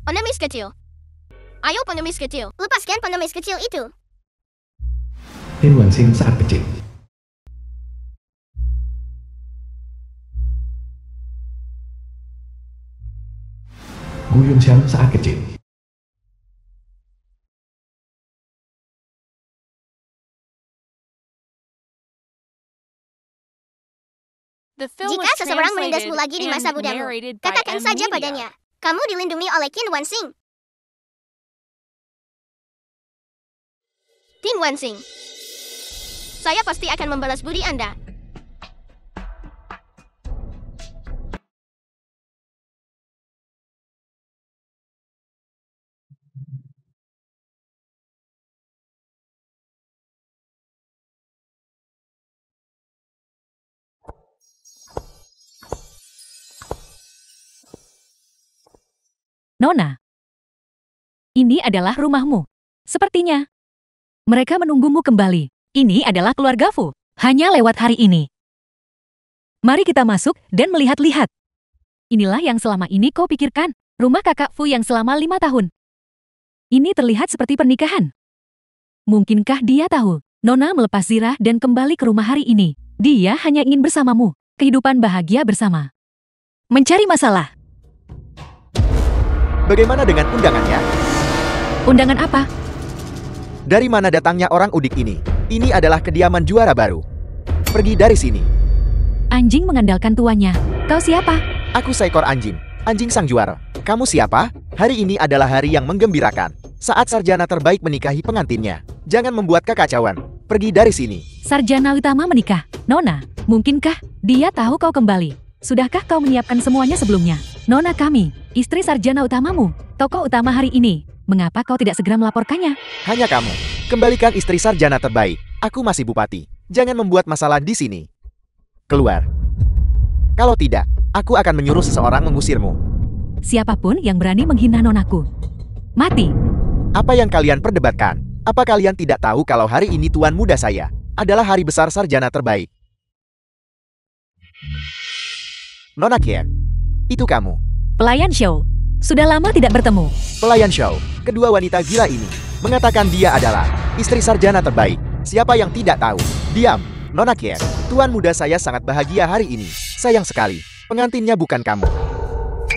Pengemis kecil. Ayo pengemis kecil, lepaskan pengemis kecil itu. Tin Wanxing saat kecil. Gu Yunxiang saat kecil. Jika seseorang menindasmu lagi di masa mudamu, katakan saja padanya, kamu dilindungi oleh Qin Wanxing. Qin Wanxing, saya pasti akan membalas budi Anda. Nona, ini adalah rumahmu. Sepertinya. Mereka menunggumu kembali. Ini adalah keluarga Fu. Hanya lewat hari ini. Mari kita masuk dan melihat-lihat. Inilah yang selama ini kau pikirkan. Rumah kakak Fu yang selama 5 tahun. Ini terlihat seperti pernikahan. Mungkinkah dia tahu? Nona melepas Zirah dan kembali ke rumah hari ini. Dia hanya ingin bersamamu. Kehidupan bahagia bersama. Mencari masalah. Bagaimana dengan undangannya? Undangan apa? Dari mana datangnya orang udik ini? Ini adalah kediaman juara baru. Pergi dari sini. Anjing mengandalkan tuannya. Kau siapa? Aku seekor anjing. Anjing sang juara. Kamu siapa? Hari ini adalah hari yang menggembirakan. Saat sarjana terbaik menikahi pengantinnya. Jangan membuat kekacauan. Pergi dari sini. Sarjana utama menikah. Nona, mungkinkah dia tahu kau kembali? Sudahkah kau menyiapkan semuanya sebelumnya? Nona kami, istri sarjana utamamu, tokoh utama hari ini. Mengapa kau tidak segera melaporkannya? Hanya kamu. Kembalikan istri sarjana terbaik. Aku masih bupati. Jangan membuat masalah di sini. Keluar. Kalau tidak, aku akan menyuruh seseorang mengusirmu. Siapapun yang berani menghina nonaku. Mati. Apa yang kalian perdebatkan? Apa kalian tidak tahu kalau hari ini tuan muda saya adalah hari besar sarjana terbaik? Nona Qian, itu kamu. Pelayan show. Sudah lama tidak bertemu. Pelayan show. Kedua wanita gila ini mengatakan dia adalah istri sarjana terbaik. Siapa yang tidak tahu? Diam, Nona Qian. Tuan muda saya sangat bahagia hari ini. Sayang sekali, pengantinnya bukan kamu.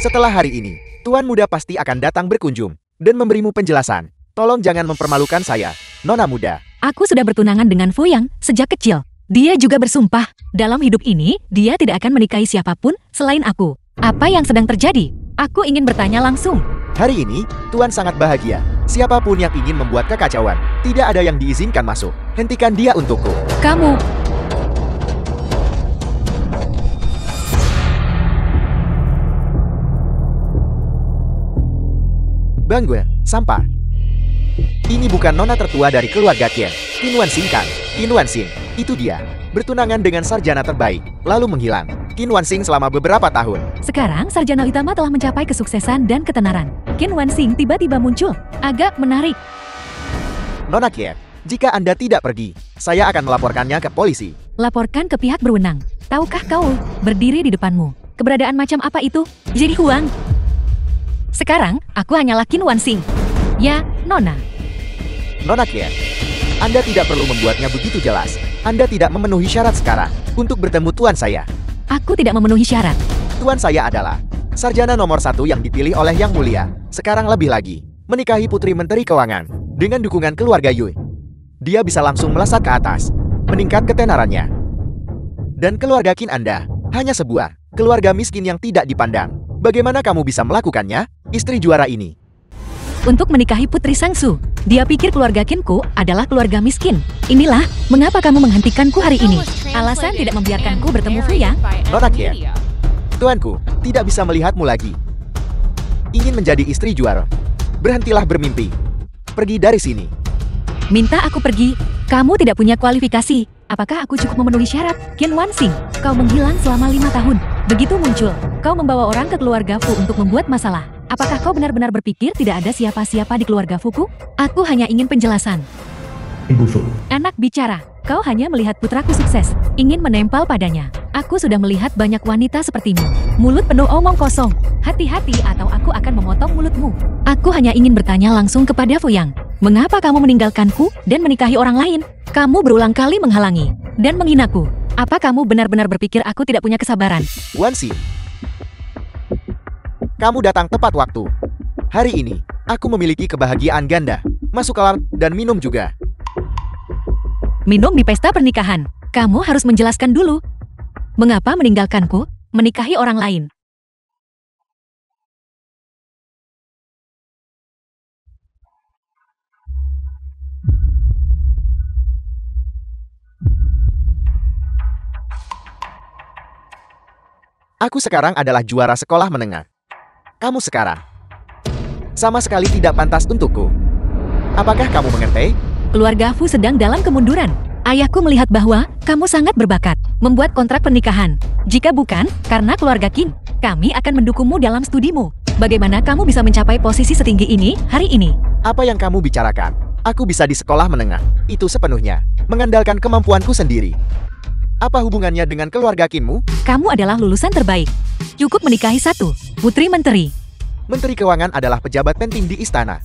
Setelah hari ini, tuan muda pasti akan datang berkunjung dan memberimu penjelasan. Tolong jangan mempermalukan saya, Nona muda. Aku sudah bertunangan dengan Fu Yang sejak kecil. Dia juga bersumpah, dalam hidup ini, dia tidak akan menikahi siapapun selain aku. Apa yang sedang terjadi? Aku ingin bertanya langsung. Hari ini, Tuan sangat bahagia. Siapapun yang ingin membuat kekacauan, tidak ada yang diizinkan masuk. Hentikan dia untukku. Kamu. Banggue, sampah. Ini bukan nona tertua dari keluarga Qian. Qin Wanxing kan? Qin Wanxing, itu dia. Bertunangan dengan sarjana terbaik, lalu menghilang. Qin Wanxing selama beberapa tahun. Sekarang sarjana utama telah mencapai kesuksesan dan ketenaran. Qin Wanxing tiba-tiba muncul. Agak menarik. Nona Qian, jika Anda tidak pergi, saya akan melaporkannya ke polisi. Laporkan ke pihak berwenang. Tahukah kau, berdiri di depanmu. Keberadaan macam apa itu? Jadi Huang. Sekarang, aku hanyalah Qin Wanxing. Ya, Nona. Nona Qian, Anda tidak perlu membuatnya begitu jelas. Anda tidak memenuhi syarat sekarang untuk bertemu tuan saya. Aku tidak memenuhi syarat. Tuan saya adalah sarjana nomor 1 yang dipilih oleh Yang Mulia. Sekarang lebih lagi, menikahi Putri Menteri Keuangan dengan dukungan keluarga Yue. Dia bisa langsung melesat ke atas, meningkat ketenarannya. Dan keluarga Qin Anda hanya sebuah keluarga miskin yang tidak dipandang. Bagaimana kamu bisa melakukannya, istri juara ini? Untuk menikahi Putri Sangsu, dia pikir keluarga Qinku adalah keluarga miskin. Inilah mengapa kamu menghentikanku hari ini. Alasan tidak membiarkanku bertemu Fu Yang. Nona Qian, tuanku tidak bisa melihatmu lagi. Ingin menjadi istri juara. Berhentilah bermimpi. Pergi dari sini. Minta aku pergi. Kamu tidak punya kualifikasi. Apakah aku cukup memenuhi syarat? Qin Wanxing, kau menghilang selama 5 tahun. Begitu muncul, kau membawa orang ke keluarga Fu untuk membuat masalah. Apakah kau benar-benar berpikir tidak ada siapa-siapa di keluarga Fuku? Aku hanya ingin penjelasan. Ibu Fu. Anak bicara, kau hanya melihat putraku sukses, ingin menempel padanya. Aku sudah melihat banyak wanita sepertimu. Mulut penuh omong kosong. Hati-hati atau aku akan memotong mulutmu. Aku hanya ingin bertanya langsung kepada Fuyang. Mengapa kamu meninggalkanku dan menikahi orang lain? Kamu berulang kali menghalangi dan menghinaku. Apa kamu benar-benar berpikir aku tidak punya kesabaran? Wanxing, kamu datang tepat waktu. Hari ini, aku memiliki kebahagiaan ganda. Masuk kamar dan minum juga. Minum di pesta pernikahan. Kamu harus menjelaskan dulu. Mengapa meninggalkanku, menikahi orang lain? Aku sekarang adalah juara sekolah menengah. Kamu sekarang sama sekali tidak pantas untukku. Apakah kamu mengerti? Keluarga Fu sedang dalam kemunduran. Ayahku melihat bahwa kamu sangat berbakat membuat kontrak pernikahan. Jika bukan karena keluarga Qin, kami akan mendukungmu dalam studimu. Bagaimana kamu bisa mencapai posisi setinggi ini hari ini? Apa yang kamu bicarakan? Aku bisa di sekolah menengah. Itu sepenuhnya mengandalkan kemampuanku sendiri. Apa hubungannya dengan keluarga Qinmu? Kamu adalah lulusan terbaik. Cukup menikahi satu putri menteri. Menteri Keuangan adalah pejabat penting di istana.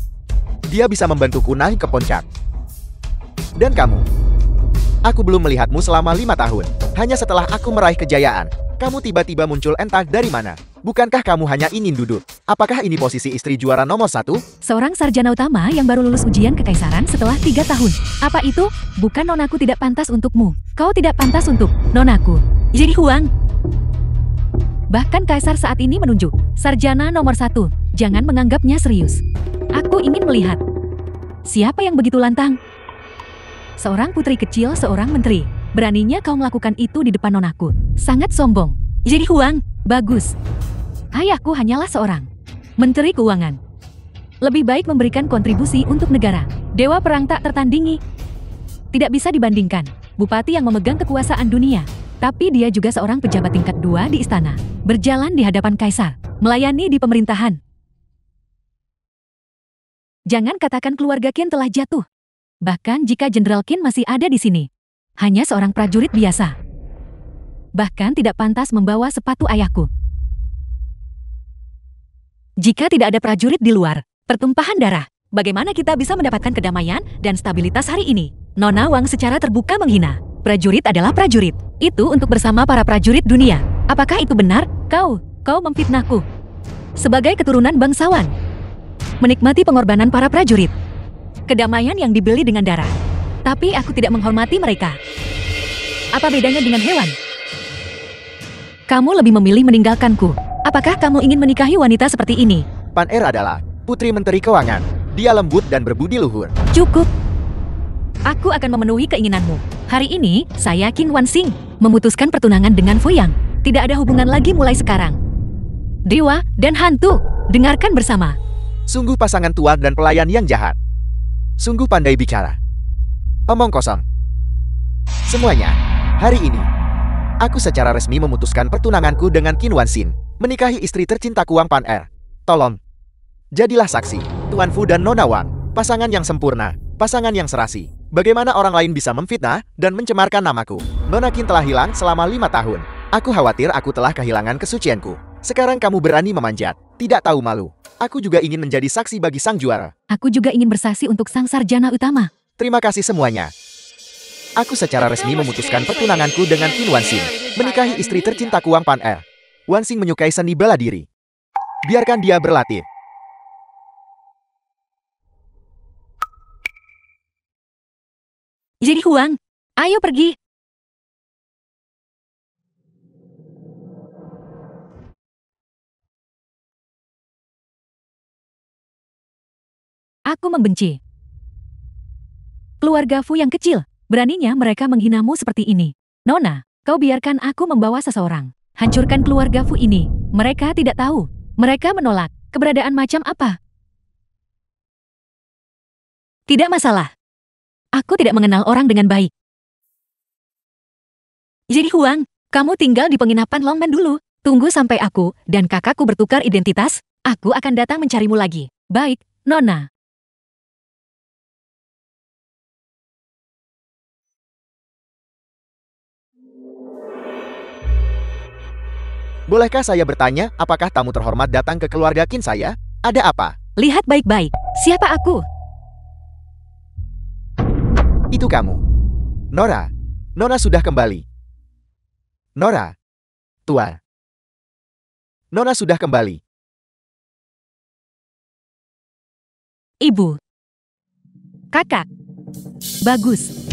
Dia bisa membantuku naik ke puncak. Dan kamu? Aku belum melihatmu selama 5 tahun. Hanya setelah aku meraih kejayaan, kamu tiba-tiba muncul entah dari mana. Bukankah kamu hanya ingin duduk? Apakah ini posisi istri juara nomor 1? Seorang sarjana utama yang baru lulus ujian kekaisaran setelah 3 tahun. Apa itu? Bukan nonaku tidak pantas untukmu. Kau tidak pantas untuk nonaku. Jadi Huang. Bahkan kaisar saat ini menunjuk sarjana nomor 1. Jangan menganggapnya serius. Aku ingin melihat. Siapa yang begitu lantang? Seorang putri kecil, seorang menteri. Beraninya kau melakukan itu di depan nonaku. Sangat sombong. Jadi Huang, bagus. Ayahku hanyalah seorang menteri keuangan. Lebih baik memberikan kontribusi untuk negara. Dewa perang tak tertandingi. Tidak bisa dibandingkan. Bupati yang memegang kekuasaan dunia. Tapi dia juga seorang pejabat tingkat 2 di istana. Berjalan di hadapan kaisar. Melayani di pemerintahan. Jangan katakan keluarga Qin telah jatuh. Bahkan jika Jenderal Qin masih ada di sini. Hanya seorang prajurit biasa. Bahkan tidak pantas membawa sepatu ayahku. Jika tidak ada prajurit di luar, pertumpahan darah, bagaimana kita bisa mendapatkan kedamaian dan stabilitas hari ini? Nona Wang secara terbuka menghina. Prajurit adalah prajurit. Itu untuk bersama para prajurit dunia. Apakah itu benar? Kau memfitnahku. Sebagai keturunan bangsawan. Menikmati pengorbanan para prajurit. Kedamaian yang dibeli dengan darah. Tapi aku tidak menghormati mereka. Apa bedanya dengan hewan? Kamu lebih memilih meninggalkanku. Apakah kamu ingin menikahi wanita seperti ini? Pan Er adalah putri menteri keuangan. Dia lembut dan berbudi luhur. Cukup. Aku akan memenuhi keinginanmu. Hari ini, saya Qin Wanxing memutuskan pertunangan dengan Fuyang. Tidak ada hubungan lagi mulai sekarang. Dewa dan hantu, dengarkan bersama. Sungguh pasangan tua dan pelayan yang jahat. Sungguh pandai bicara. Omong kosong. Semuanya, hari ini, aku secara resmi memutuskan pertunanganku dengan Qin Wanxing, menikahi istri tercinta Kuang Pan Er. Tolong, jadilah saksi, Tuan Fu dan Nona Wang, pasangan yang sempurna, pasangan yang serasi. Bagaimana orang lain bisa memfitnah dan mencemarkan namaku? Nona Qin telah hilang selama 5 tahun. Aku khawatir aku telah kehilangan kesucianku. Sekarang kamu berani memanjat, tidak tahu malu. Aku juga ingin menjadi saksi bagi sang juara. Aku juga ingin bersaksi untuk sang sarjana utama. Terima kasih semuanya. Aku secara resmi memutuskan pertunanganku dengan Qin Wanxing, menikahi istri tercinta Kuang Pan Er. Wanxing menyukai seni bela diri. Biarkan dia berlatih. Jadi Huang, ayo pergi. Aku membenci keluarga Fu yang kecil. Beraninya mereka menghinamu seperti ini. Nona, kau biarkan aku membawa seseorang. Hancurkan keluarga Fu ini. Mereka tidak tahu. Mereka menolak. Keberadaan macam apa? Tidak masalah. Aku tidak mengenal orang dengan baik. Jadi Huang, kamu tinggal di penginapan Longman dulu. Tunggu sampai aku dan kakakku bertukar identitas. Aku akan datang mencarimu lagi. Baik, Nona. Bolehkah saya bertanya, apakah tamu terhormat datang ke keluarga Qin saya? Ada apa? Lihat baik-baik, siapa aku? Itu kamu. Nora. Nona sudah kembali. Nora. Tua. Nona sudah kembali. Ibu. Kakak. Bagus.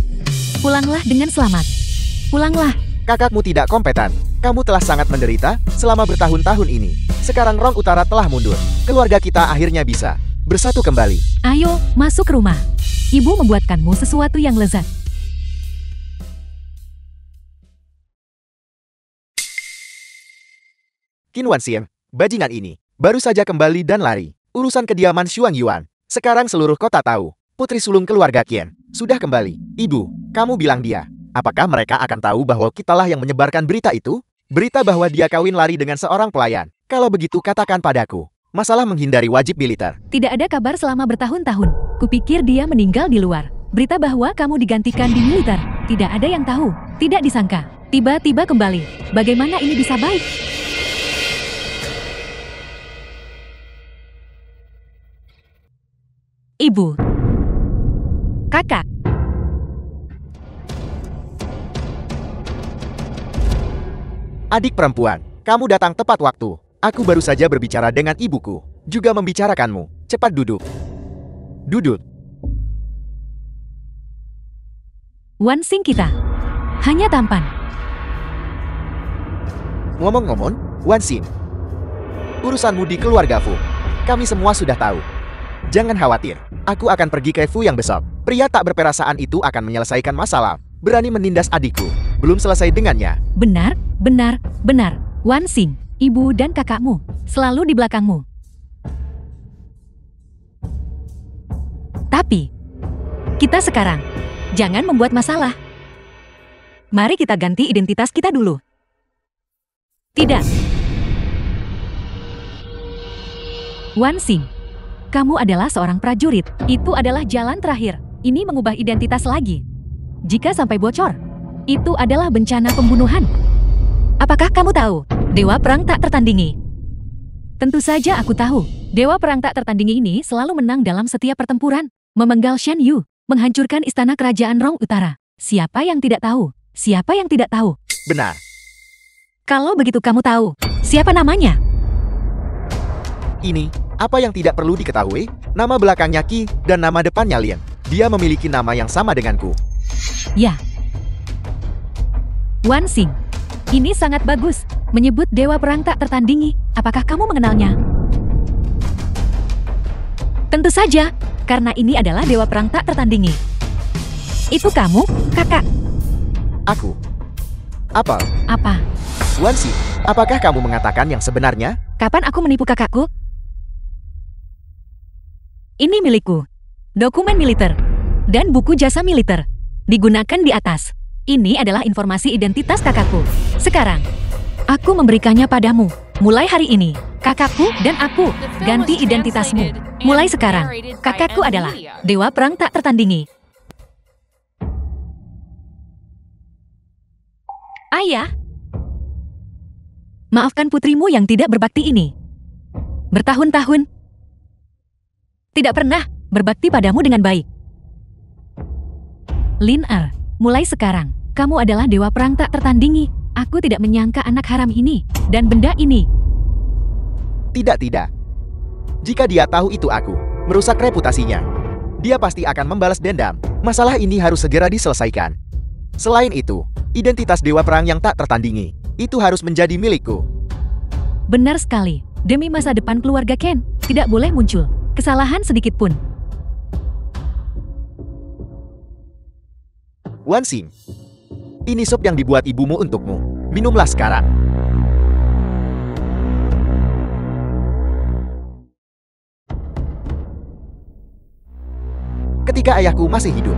Pulanglah dengan selamat. Pulanglah. Kakakmu tidak kompeten. Kamu telah sangat menderita selama bertahun-tahun ini. Sekarang Rong Utara telah mundur. Keluarga kita akhirnya bisa bersatu kembali. Ayo, masuk rumah. Ibu membuatkanmu sesuatu yang lezat. Qin Wanxian, bajingan ini, baru saja kembali dan lari. Urusan kediaman Xuang Yuan. Sekarang seluruh kota tahu. Putri sulung keluarga Qin sudah kembali. Ibu, kamu bilang dia. Apakah mereka akan tahu bahwa kitalah yang menyebarkan berita itu? Berita bahwa dia kawin lari dengan seorang pelayan. Kalau begitu katakan padaku. Masalah menghindari wajib militer. Tidak ada kabar selama bertahun-tahun. Kupikir dia meninggal di luar. Berita bahwa kamu digantikan di militer. Tidak ada yang tahu. Tidak disangka. Tiba-tiba kembali. Bagaimana ini bisa baik? Ibu. Kakak. Adik perempuan, kamu datang tepat waktu. Aku baru saja berbicara dengan ibuku. Juga membicarakanmu. Cepat duduk. Duduk. Wanxing kita. Hanya tampan. Ngomong-ngomong, Wanxing. Urusanmu di keluarga Fu. Kami semua sudah tahu. Jangan khawatir. Aku akan pergi ke Fu yang besok. Pria tak berperasaan itu akan menyelesaikan masalah. Berani menindas adikku. Belum selesai dengannya. Benar, benar, benar. Wanxing, ibu dan kakakmu selalu di belakangmu. Tapi, kita sekarang jangan membuat masalah. Mari kita ganti identitas kita dulu. Tidak. Wanxing, kamu adalah seorang prajurit. Itu adalah jalan terakhir. Ini mengubah identitas lagi. Jika sampai bocor, itu adalah bencana pembunuhan. Apakah kamu tahu? Dewa perang tak tertandingi. Tentu saja aku tahu. Dewa perang tak tertandingi ini selalu menang dalam setiap pertempuran. Memenggal Shen Yu, menghancurkan istana kerajaan Rong Utara. Siapa yang tidak tahu? Siapa yang tidak tahu? Benar. Kalau begitu kamu tahu, siapa namanya? Ini, apa yang tidak perlu diketahui? Nama belakangnya Qi dan nama depannya Lin. Dia memiliki nama yang sama denganku. Ya. Wanxing, ini sangat bagus. Menyebut dewa perang tak tertandingi. Apakah kamu mengenalnya? Tentu saja, karena ini adalah dewa perang tak tertandingi. Itu kamu, kakak? Aku. Apa? Apa? Wanxing, apakah kamu mengatakan yang sebenarnya? Kapan aku menipu kakakku? Ini milikku. Dokumen militer. Dan buku jasa militer. Digunakan di atas. Ini adalah informasi identitas kakakku. Sekarang, aku memberikannya padamu. Mulai hari ini, kakakku dan aku ganti identitasmu. Mulai sekarang, kakakku adalah dewa perang tak tertandingi. Ayah, maafkan putrimu yang tidak berbakti ini. Bertahun-tahun, tidak pernah berbakti padamu dengan baik. Lin Er, mulai sekarang, kamu adalah dewa perang tak tertandingi. Aku tidak menyangka anak haram ini dan benda ini. Tidak. Jika dia tahu itu aku, merusak reputasinya. Dia pasti akan membalas dendam. Masalah ini harus segera diselesaikan. Selain itu, identitas dewa perang yang tak tertandingi, itu harus menjadi milikku. Benar sekali. Demi masa depan keluarga Ken, tidak boleh muncul kesalahan sedikit pun. Wanxing, ini sup yang dibuat ibumu untukmu. Minumlah sekarang. Ketika ayahku masih hidup,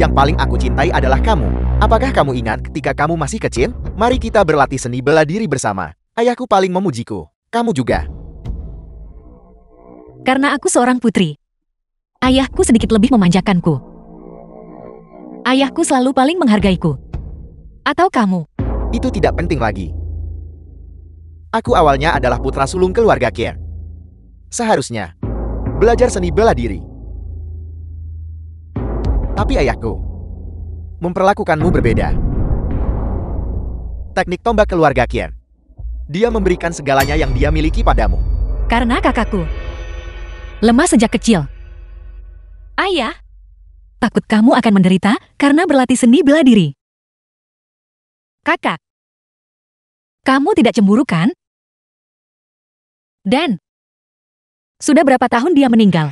yang paling aku cintai adalah kamu. Apakah kamu ingat ketika kamu masih kecil? Mari kita berlatih seni bela diri bersama. Ayahku paling memujiku. Kamu juga. Karena aku seorang putri, ayahku sedikit lebih memanjakanku. Ayahku selalu paling menghargaiku. Atau kamu? Itu tidak penting lagi. Aku awalnya adalah putra sulung keluarga Kier. Seharusnya belajar seni bela diri. Tapi ayahku memperlakukanmu berbeda. Teknik tombak keluarga Kier. Dia memberikan segalanya yang dia miliki padamu. Karena kakakku lemah sejak kecil. Ayah, takut kamu akan menderita karena berlatih seni bela diri. Kakak, kamu tidak cemburu kan? Dan, sudah berapa tahun dia meninggal?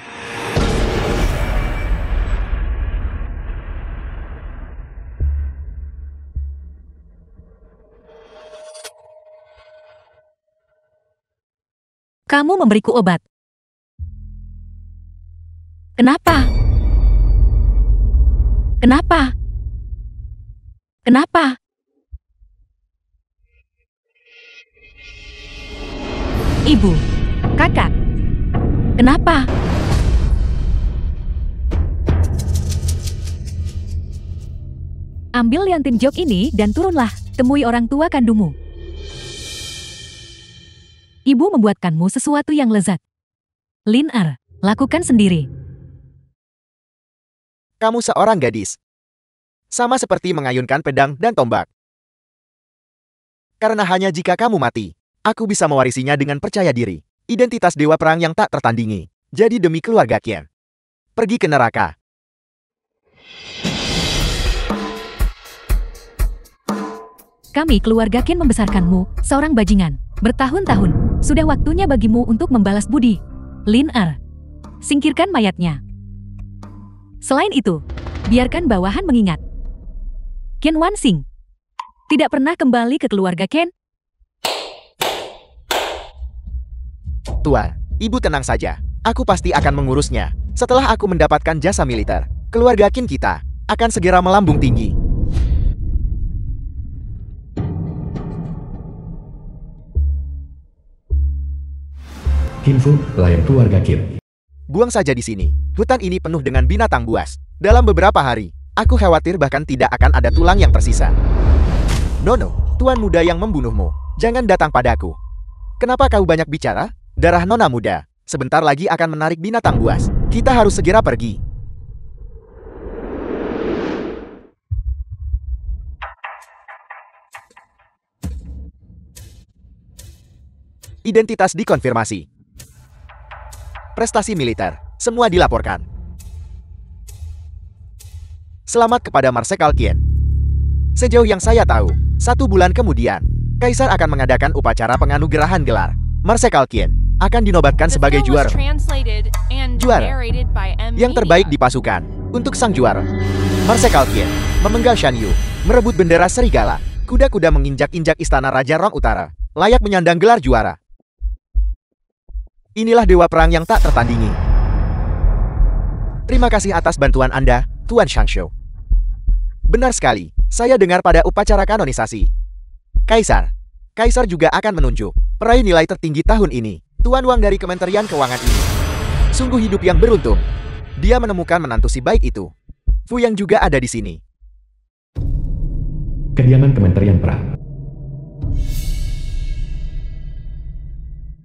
Kamu memberiku obat. Kenapa? Kenapa? Kenapa? Ibu, kakak, kenapa? Ambil liantin jok ini dan turunlah, temui orang tua kandungmu. Ibu membuatkanmu sesuatu yang lezat. Lin Er, lakukan sendiri. Kamu seorang gadis. Sama seperti mengayunkan pedang dan tombak. Karena hanya jika kamu mati, aku bisa mewarisinya dengan percaya diri. Identitas dewa perang yang tak tertandingi. Jadi demi keluarga Kier. Pergi ke neraka. Kami keluarga Qin membesarkanmu, seorang bajingan. Bertahun-tahun, sudah waktunya bagimu untuk membalas budi. Lin Er, singkirkan mayatnya. Selain itu, biarkan bawahan mengingat. Qian Wanxing tidak pernah kembali ke keluarga Qin. Tuan, ibu tenang saja. Aku pasti akan mengurusnya. Setelah aku mendapatkan jasa militer, keluarga Qin kita akan segera melambung tinggi. Qin Fu, pelayan keluarga Qin. Buang saja di sini. Hutan ini penuh dengan binatang buas. Dalam beberapa hari, aku khawatir bahkan tidak akan ada tulang yang tersisa. Nono, tuan muda yang membunuhmu. Jangan datang padaku. Kenapa kau banyak bicara? Darah nona muda. Sebentar lagi akan menarik binatang buas. Kita harus segera pergi. Identitas dikonfirmasi. Prestasi militer, semua dilaporkan. Selamat kepada Marsekal Qin. Sejauh yang saya tahu, 1 bulan kemudian, Kaisar akan mengadakan upacara penganugerahan gelar. Marsekal Qin akan dinobatkan sebagai juara yang terbaik di pasukan. Untuk sang juara, Marsekal Qin memenggal Shan Yu, merebut bendera serigala. Kuda-kuda menginjak-injak istana Raja Rong Utara, layak menyandang gelar juara. Inilah dewa perang yang tak tertandingi. Terima kasih atas bantuan Anda, Tuan Shangshou. Benar sekali, saya dengar pada upacara kanonisasi. Kaisar juga akan menunjuk peraih nilai tertinggi tahun ini, Tuan Wang dari Kementerian Keuangan ini. Sungguh hidup yang beruntung. Dia menemukan menantu si baik itu. Fu yang juga ada di sini. Kediaman Kementerian Perang.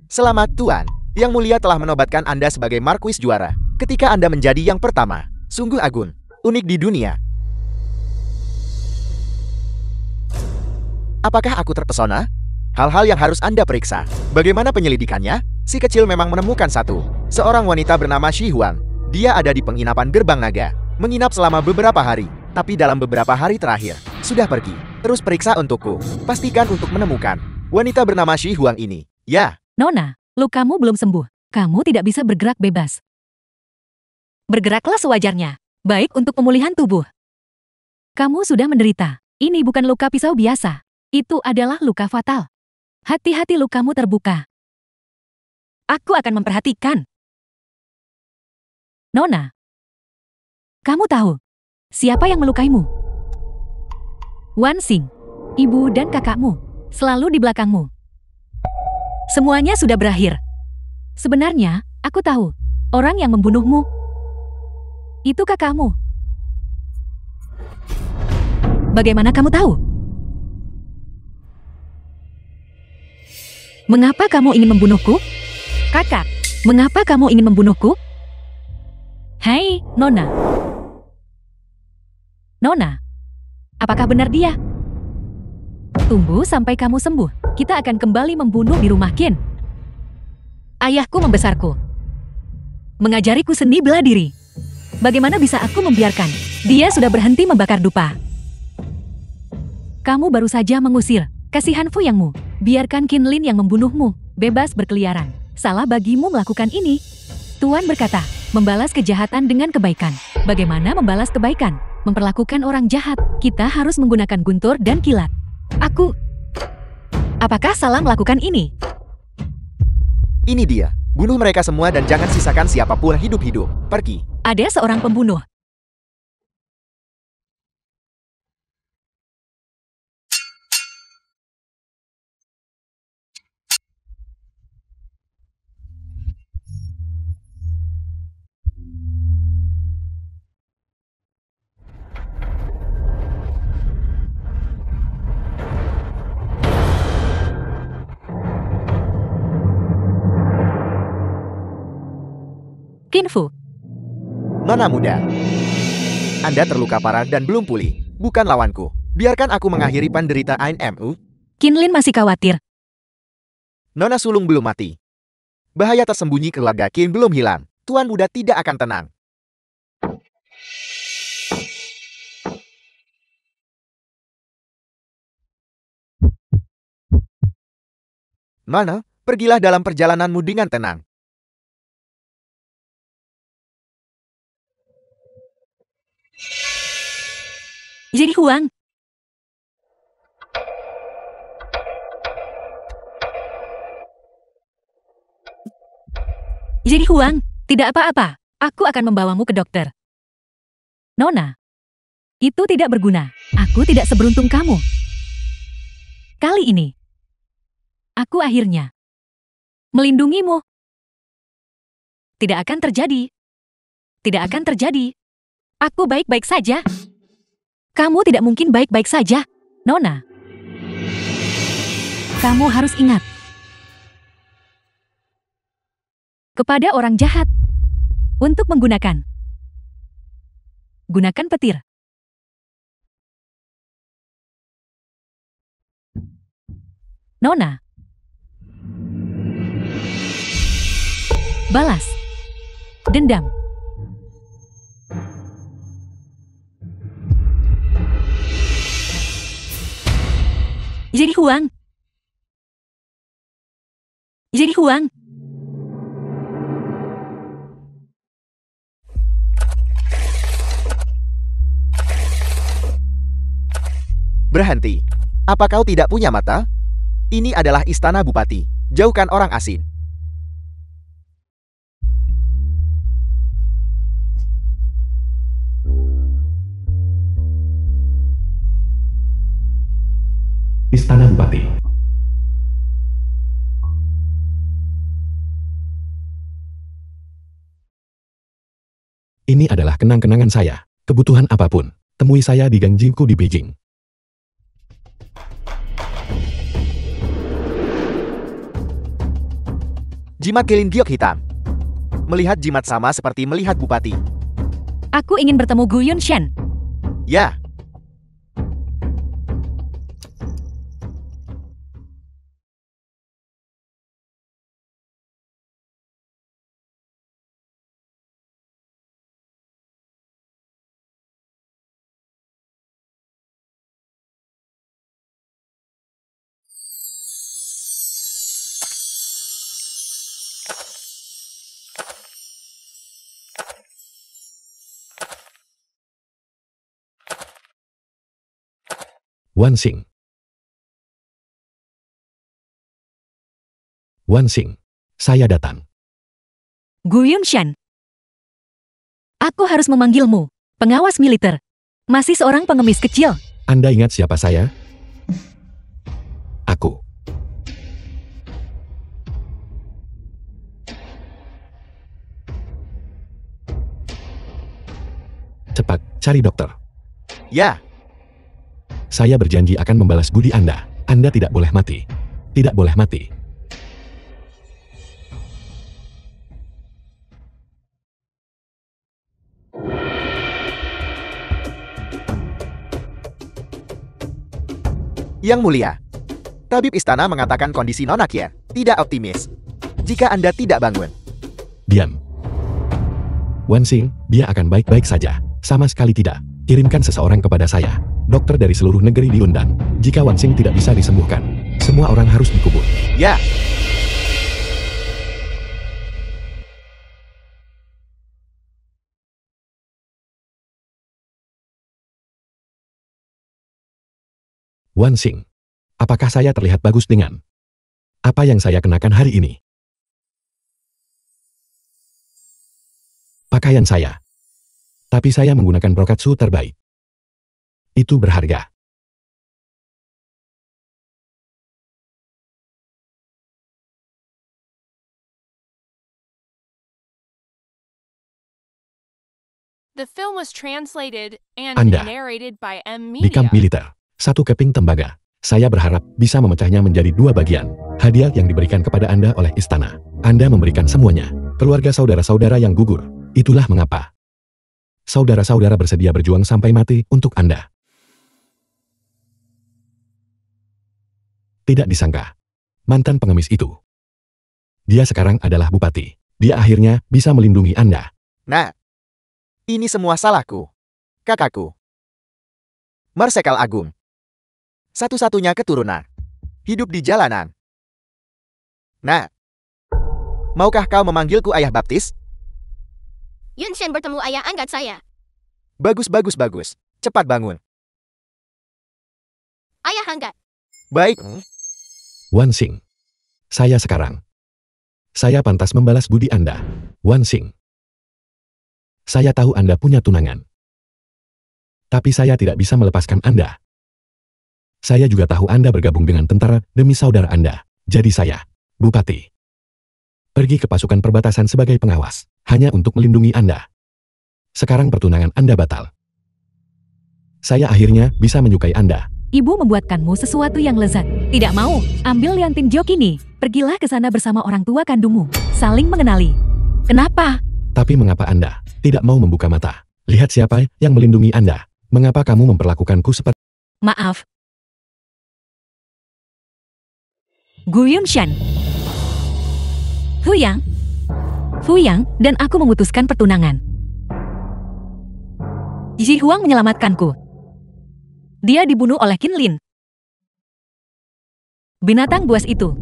Selamat Tuan. Yang mulia telah menobatkan Anda sebagai Marquis juara. Ketika Anda menjadi yang pertama. Sungguh agung, unik di dunia. Apakah aku terpesona? Hal-hal yang harus Anda periksa. Bagaimana penyelidikannya? Si kecil memang menemukan seorang wanita bernama Shi Huang. Dia ada di penginapan Gerbang Naga. Menginap selama beberapa hari. Tapi dalam beberapa hari terakhir, sudah pergi. Terus periksa untukku. Pastikan untuk menemukan wanita bernama Shi Huang ini. Ya. Nona, lukamu belum sembuh. Kamu tidak bisa bergerak bebas. Bergeraklah sewajarnya. Baik untuk pemulihan tubuh. Kamu sudah menderita. Ini bukan luka pisau biasa. Itu adalah luka fatal. Hati-hati lukamu terbuka. Aku akan memperhatikan. Nona, kamu tahu siapa yang melukaimu? Wanxing, ibu dan kakakmu, selalu di belakangmu. Semuanya sudah berakhir. Sebenarnya, aku tahu, orang yang membunuhmu, itu kakakmu. Bagaimana kamu tahu? Mengapa kamu ingin membunuhku? Kakak, mengapa kamu ingin membunuhku? Hai, Nona. Nona, apakah benar dia? Tunggu sampai kamu sembuh. Kita akan kembali membunuh di rumah Qin. Ayahku membesarku. Mengajariku seni bela diri. Bagaimana bisa aku membiarkan dia sudah berhenti membakar dupa? Kamu baru saja mengusir. Kasihan Fuyangmu. Biarkan Qinlin yang membunuhmu bebas berkeliaran. Salah bagimu melakukan ini. Tuan berkata, membalas kejahatan dengan kebaikan. Bagaimana membalas kebaikan? Memperlakukan orang jahat. Kita harus menggunakan guntur dan kilat. Apakah salah melakukan ini? Ini dia. Bunuh mereka semua dan jangan sisakan siapapun hidup-hidup. Pergi. Ada seorang pembunuh. Qin Fu. Nona muda. Anda terluka parah dan belum pulih. Bukan lawanku. Biarkan aku mengakhiri penderitaan MU. Qinlin masih khawatir. Nona sulung belum mati. Bahaya tersembunyi keluarga Qin belum hilang. Tuan muda tidak akan tenang. Nona, pergilah dalam perjalananmu dengan tenang. Jadi Huang. Jadi Huang, tidak apa-apa. Aku akan membawamu ke dokter. Nona, itu tidak berguna. Aku tidak seberuntung kamu. Kali ini, aku akhirnya melindungimu. Tidak akan terjadi. Tidak akan terjadi. Aku baik-baik saja. Kamu tidak mungkin baik-baik saja, Nona. Kamu harus ingat. Kepada orang jahat, untuk menggunakan. Gunakan petir. Nona. Balas. Dendam. Jadi Huang. Jadi Huang. Berhenti. Apa kau tidak punya mata? Ini adalah istana bupati. Jauhkan orang asing. Istana Bupati. Ini adalah kenang-kenangan saya. Kebutuhan apapun, temui saya di Gang Jingku di Beijing. Jimat Kilin Giok hitam. Melihat jimat sama seperti melihat bupati. Aku ingin bertemu Gu Yunshan. Ya. Wan Xing. Wan Xing, saya datang. Gu Yunshan. Aku harus memanggilmu, pengawas militer. Masih seorang pengemis kecil. Anda ingat siapa saya? Aku. Cepat, cari dokter. Ya. Saya berjanji akan membalas budi Anda. Anda tidak boleh mati. Tidak boleh mati. Yang mulia, tabib istana mengatakan kondisi Nona Kier tidak optimis. Jika Anda tidak bangun. Diam. Wan Xing, dia akan baik-baik saja. Sama sekali tidak. Kirimkan seseorang kepada saya. Dokter dari seluruh negeri diundang. Jika Wan Xing tidak bisa disembuhkan, semua orang harus dikubur. Ya. Wan Xing, apakah saya terlihat bagus dengan apa yang saya kenakan hari ini? Pakaian saya. Tapi saya menggunakan brokatsu terbaik. Itu berharga. The film was translated and Anda narrated by M. di kamp Media. militer. 1 keping tembaga. Saya berharap bisa memecahnya menjadi 2 bagian. Hadiah yang diberikan kepada Anda oleh istana. Anda memberikan semuanya. Keluarga saudara-saudara yang gugur. Itulah mengapa saudara-saudara bersedia berjuang sampai mati untuk Anda. Tidak disangka. Mantan pengemis itu. Dia sekarang adalah bupati. Dia akhirnya bisa melindungi Anda. Nah, ini semua salahku. Kakakku. Marsekal Agung. Satu-satunya keturunan. Hidup di jalanan. Nah, maukah kau memanggilku ayah baptis? Yun Shen bertemu ayah angkat saya. Bagus. Cepat bangun. Ayah angkat. Baik. Wan Xing. Saya sekarang. Saya pantas membalas budi Anda. Wan Xing. Saya tahu Anda punya tunangan. Tapi saya tidak bisa melepaskan Anda. Saya juga tahu Anda bergabung dengan tentara demi saudara Anda. Jadi saya, bupati, pergi ke pasukan perbatasan sebagai pengawas, hanya untuk melindungi Anda. Sekarang pertunangan Anda batal. Saya akhirnya bisa menyukai Anda. Ibu membuatkanmu sesuatu yang lezat. Tidak mau, ambil liantin jok ini. Pergilah ke sana bersama orang tua kandungmu. Saling mengenali. Kenapa? Tapi mengapa Anda tidak mau membuka mata? Lihat siapa yang melindungi Anda. Mengapa kamu memperlakukanku seperti... Maaf. Gu Yunshan. Fuyang dan aku memutuskan pertunangan. Ji Huang menyelamatkanku. Dia dibunuh oleh Qin Lin. Binatang buas itu.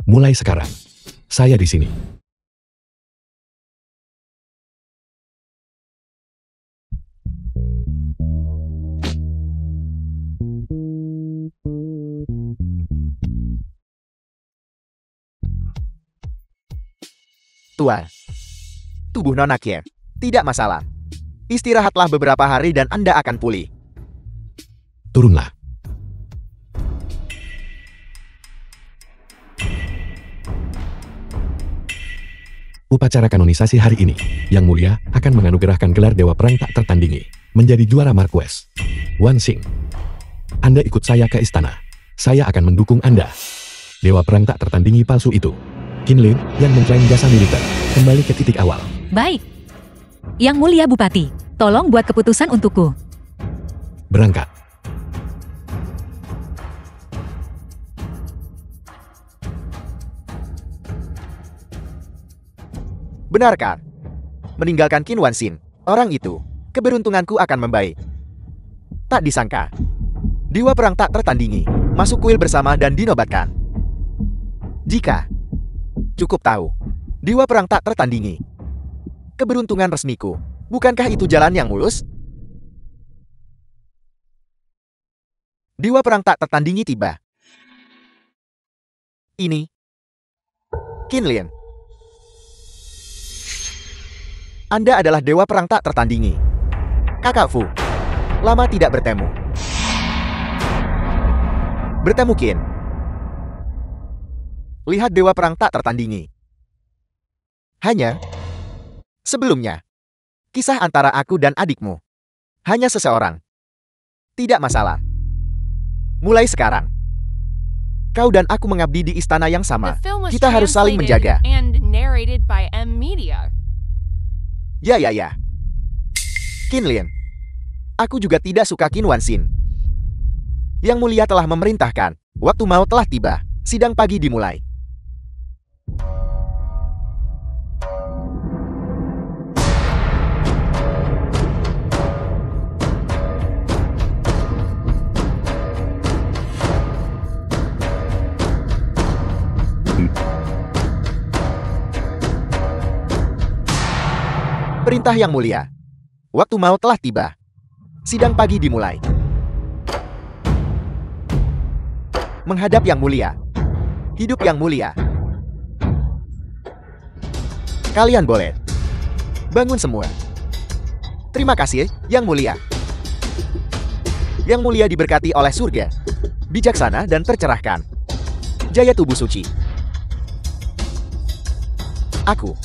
Mulai sekarang, saya di sini. Tuan. Tubuh Nona Kier. Tidak masalah. Istirahatlah beberapa hari dan Anda akan pulih. Turunlah. Upacara kanonisasi hari ini, Yang Mulia akan menganugerahkan gelar Dewa Perang tak tertandingi, menjadi juara Marquess. Wan Xing, Anda ikut saya ke istana. Saya akan mendukung Anda. Dewa Perang tak tertandingi palsu itu, Qin Lin yang mengklaim jasa militer, kembali ke titik awal. Baik. Yang Mulia Bupati, tolong buat keputusan untukku. Berangkat. Benarkah? Meninggalkan Qin Wanxin, orang itu, keberuntunganku akan membaik. Tak disangka. Dewa Perang tak tertandingi, masuk kuil bersama dan dinobatkan. Jika cukup tahu, Dewa Perang tak tertandingi. Keberuntungan resmiku, bukankah itu jalan yang mulus? Dewa Perang tak tertandingi tiba. Ini Qin Lin. Anda adalah Dewa Perang tak tertandingi. Kakak Fu, lama tidak bertemu. Bertemu Qin. Lihat Dewa Perang tak tertandingi. Hanya sebelumnya, kisah antara aku dan adikmu. Hanya seseorang. Tidak masalah. Mulai sekarang, kau dan aku mengabdi di istana yang sama. Kita harus saling menjaga. And narrated by M. Media. Ya. Qin Lin, Aku juga tidak suka Qin Wanxin. Yang Mulia telah memerintahkan. Waktu maut telah tiba. Sidang pagi dimulai. Perintah Yang Mulia. Waktu maut telah tiba. Sidang pagi dimulai. Menghadap Yang Mulia. Hidup Yang Mulia. Kalian boleh bangun semua. Terima kasih, Yang Mulia. Yang Mulia diberkati oleh surga, bijaksana dan tercerahkan. Jaya tubuh suci. Aku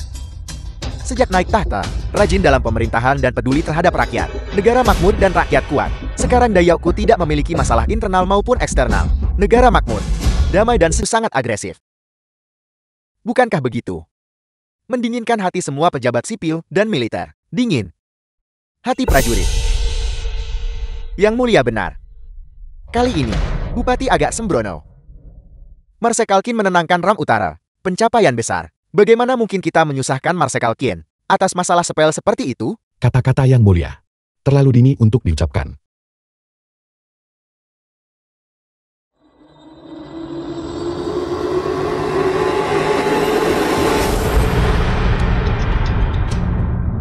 sejak naik tahta, rajin dalam pemerintahan dan peduli terhadap rakyat. Negara makmur dan rakyat kuat. Sekarang Dayaoku tidak memiliki masalah internal maupun eksternal. Negara makmur, damai dan sangat agresif. Bukankah begitu? Mendinginkan hati semua pejabat sipil dan militer. Dingin hati prajurit. Yang Mulia benar. Kali ini, Bupati agak sembrono. Marsekal Qin menenangkan Rong Utara. Pencapaian besar. Bagaimana mungkin kita menyusahkan Marsekal Qin atas masalah sepele seperti itu? Kata-kata Yang Mulia terlalu dini untuk diucapkan.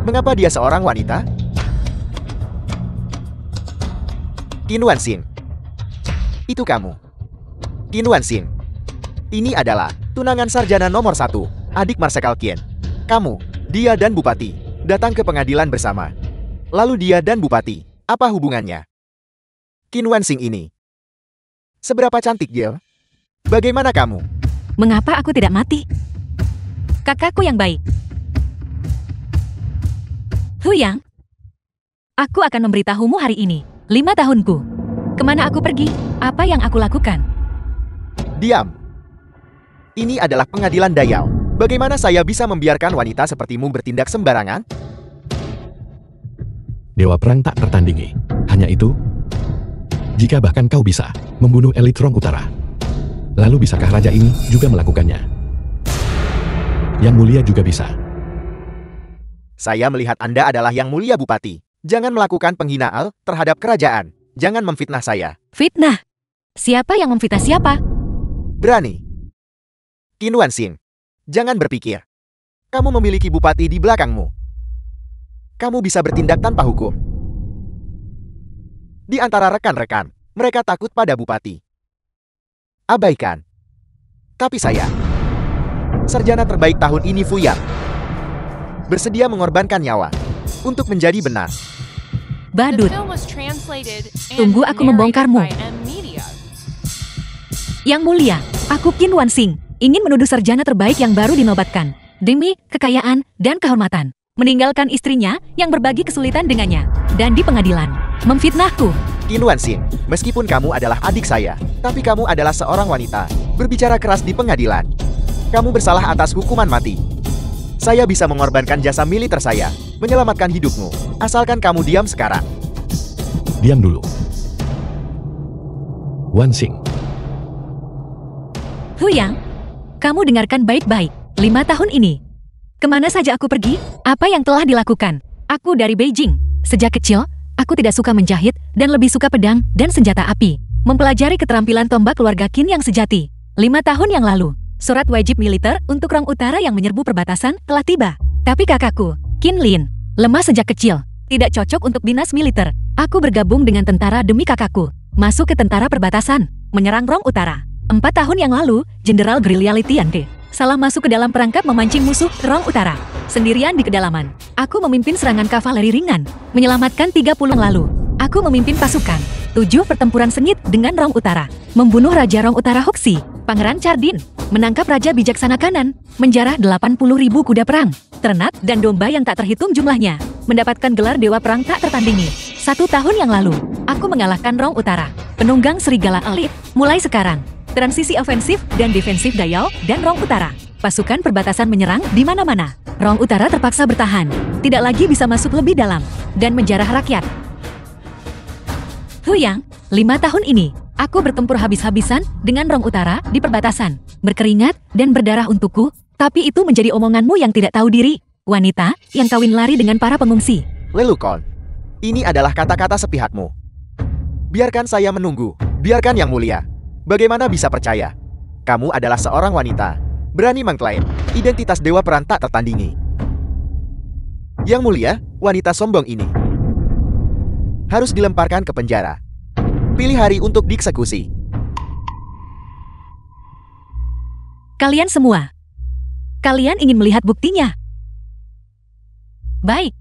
Mengapa dia seorang wanita? Qin Wanxin. Itu kamu. Qin Wanxin. Ini adalah tunangan sarjana nomor 1, adik Marsekal Qin. Kamu, dia dan Bupati, datang ke pengadilan bersama. Lalu dia dan Bupati, apa hubungannya? Qin Wanxin ini. Seberapa cantik, Gil? Bagaimana kamu? Mengapa aku tidak mati? Kakakku yang baik. Huyang, aku akan memberitahumu hari ini. 5 tahunku. Kemana aku pergi? Apa yang aku lakukan? Diam. Ini adalah pengadilan Dayao. Bagaimana saya bisa membiarkan wanita sepertimu bertindak sembarangan? Dewa perang tak tertandingi. Hanya itu? Jika bahkan kau bisa membunuh elit Rong Utara, lalu bisakah raja ini juga melakukannya? Yang Mulia juga bisa. Saya melihat Anda adalah Yang Mulia Bupati. Jangan melakukan penghinaan terhadap kerajaan. Jangan memfitnah saya. Fitnah? Siapa yang memfitnah siapa? Berani. Qin Wanxin, jangan berpikir. Kamu memiliki bupati di belakangmu. Kamu bisa bertindak tanpa hukum. Di antara rekan-rekan, mereka takut pada bupati. Abaikan. Tapi saya, sarjana terbaik tahun ini Fuyang, bersedia mengorbankan nyawa untuk menjadi benar. Badut. Tunggu aku membongkarmu. Yang Mulia, aku Qin Wanxin, ingin menuduh sarjana terbaik yang baru dinobatkan demi kekayaan dan kehormatan, meninggalkan istrinya yang berbagi kesulitan dengannya, dan di pengadilan memfitnahku. Qin Wanxin, meskipun kamu adalah adik saya, tapi kamu adalah seorang wanita, berbicara keras di pengadilan. Kamu bersalah atas hukuman mati. Saya bisa mengorbankan jasa militer saya, menyelamatkan hidupmu, asalkan kamu diam sekarang. Diam dulu. Wanxin. Huyang, kamu dengarkan baik-baik. 5 tahun ini, kemana saja aku pergi? Apa yang telah dilakukan? Aku dari Beijing. Sejak kecil, aku tidak suka menjahit dan lebih suka pedang dan senjata api. Mempelajari keterampilan tombak keluarga Qin yang sejati. 5 tahun yang lalu, surat wajib militer untuk Rong Utara yang menyerbu perbatasan telah tiba. Tapi kakakku, Qin Lin, lemah sejak kecil, tidak cocok untuk dinas militer. Aku bergabung dengan tentara demi kakakku, masuk ke tentara perbatasan, menyerang Rong Utara. 4 tahun yang lalu, Jenderal Gerilya Litiande salah masuk ke dalam perangkap memancing musuh ke Rong Utara. Sendirian di kedalaman, aku memimpin serangan kavaleri ringan, menyelamatkan 30 yang lalu. Aku memimpin pasukan 7 pertempuran sengit dengan Rong Utara, membunuh Raja Rong Utara Hoxi, Pangeran Chardin, menangkap Raja Bijaksana Kanan, menjarah 80.000 kuda perang, ternak dan domba yang tak terhitung jumlahnya, mendapatkan gelar Dewa Perang tak tertandingi. 1 tahun yang lalu, aku mengalahkan Rong Utara, penunggang serigala elit. Mulai sekarang, transisi ofensif dan defensif Dayao dan Rong Utara. Pasukan perbatasan menyerang di mana-mana. Rong Utara terpaksa bertahan, tidak lagi bisa masuk lebih dalam, dan menjarah rakyat. Huyang, 5 tahun ini, aku bertempur habis-habisan dengan Rong Utara di perbatasan, berkeringat dan berdarah untukku, tapi itu menjadi omonganmu yang tidak tahu diri, wanita yang kawin lari dengan para pengungsi. Lelucon, ini adalah kata-kata sepihakmu. Biarkan saya menunggu, biarkan Yang Mulia. Bagaimana bisa percaya? Kamu adalah seorang wanita, berani mengklaim identitas dewa perang tak tertandingi. Yang Mulia, wanita sombong ini harus dilemparkan ke penjara. Pilih hari untuk dieksekusi. Kalian semua, kalian ingin melihat buktinya? Baik.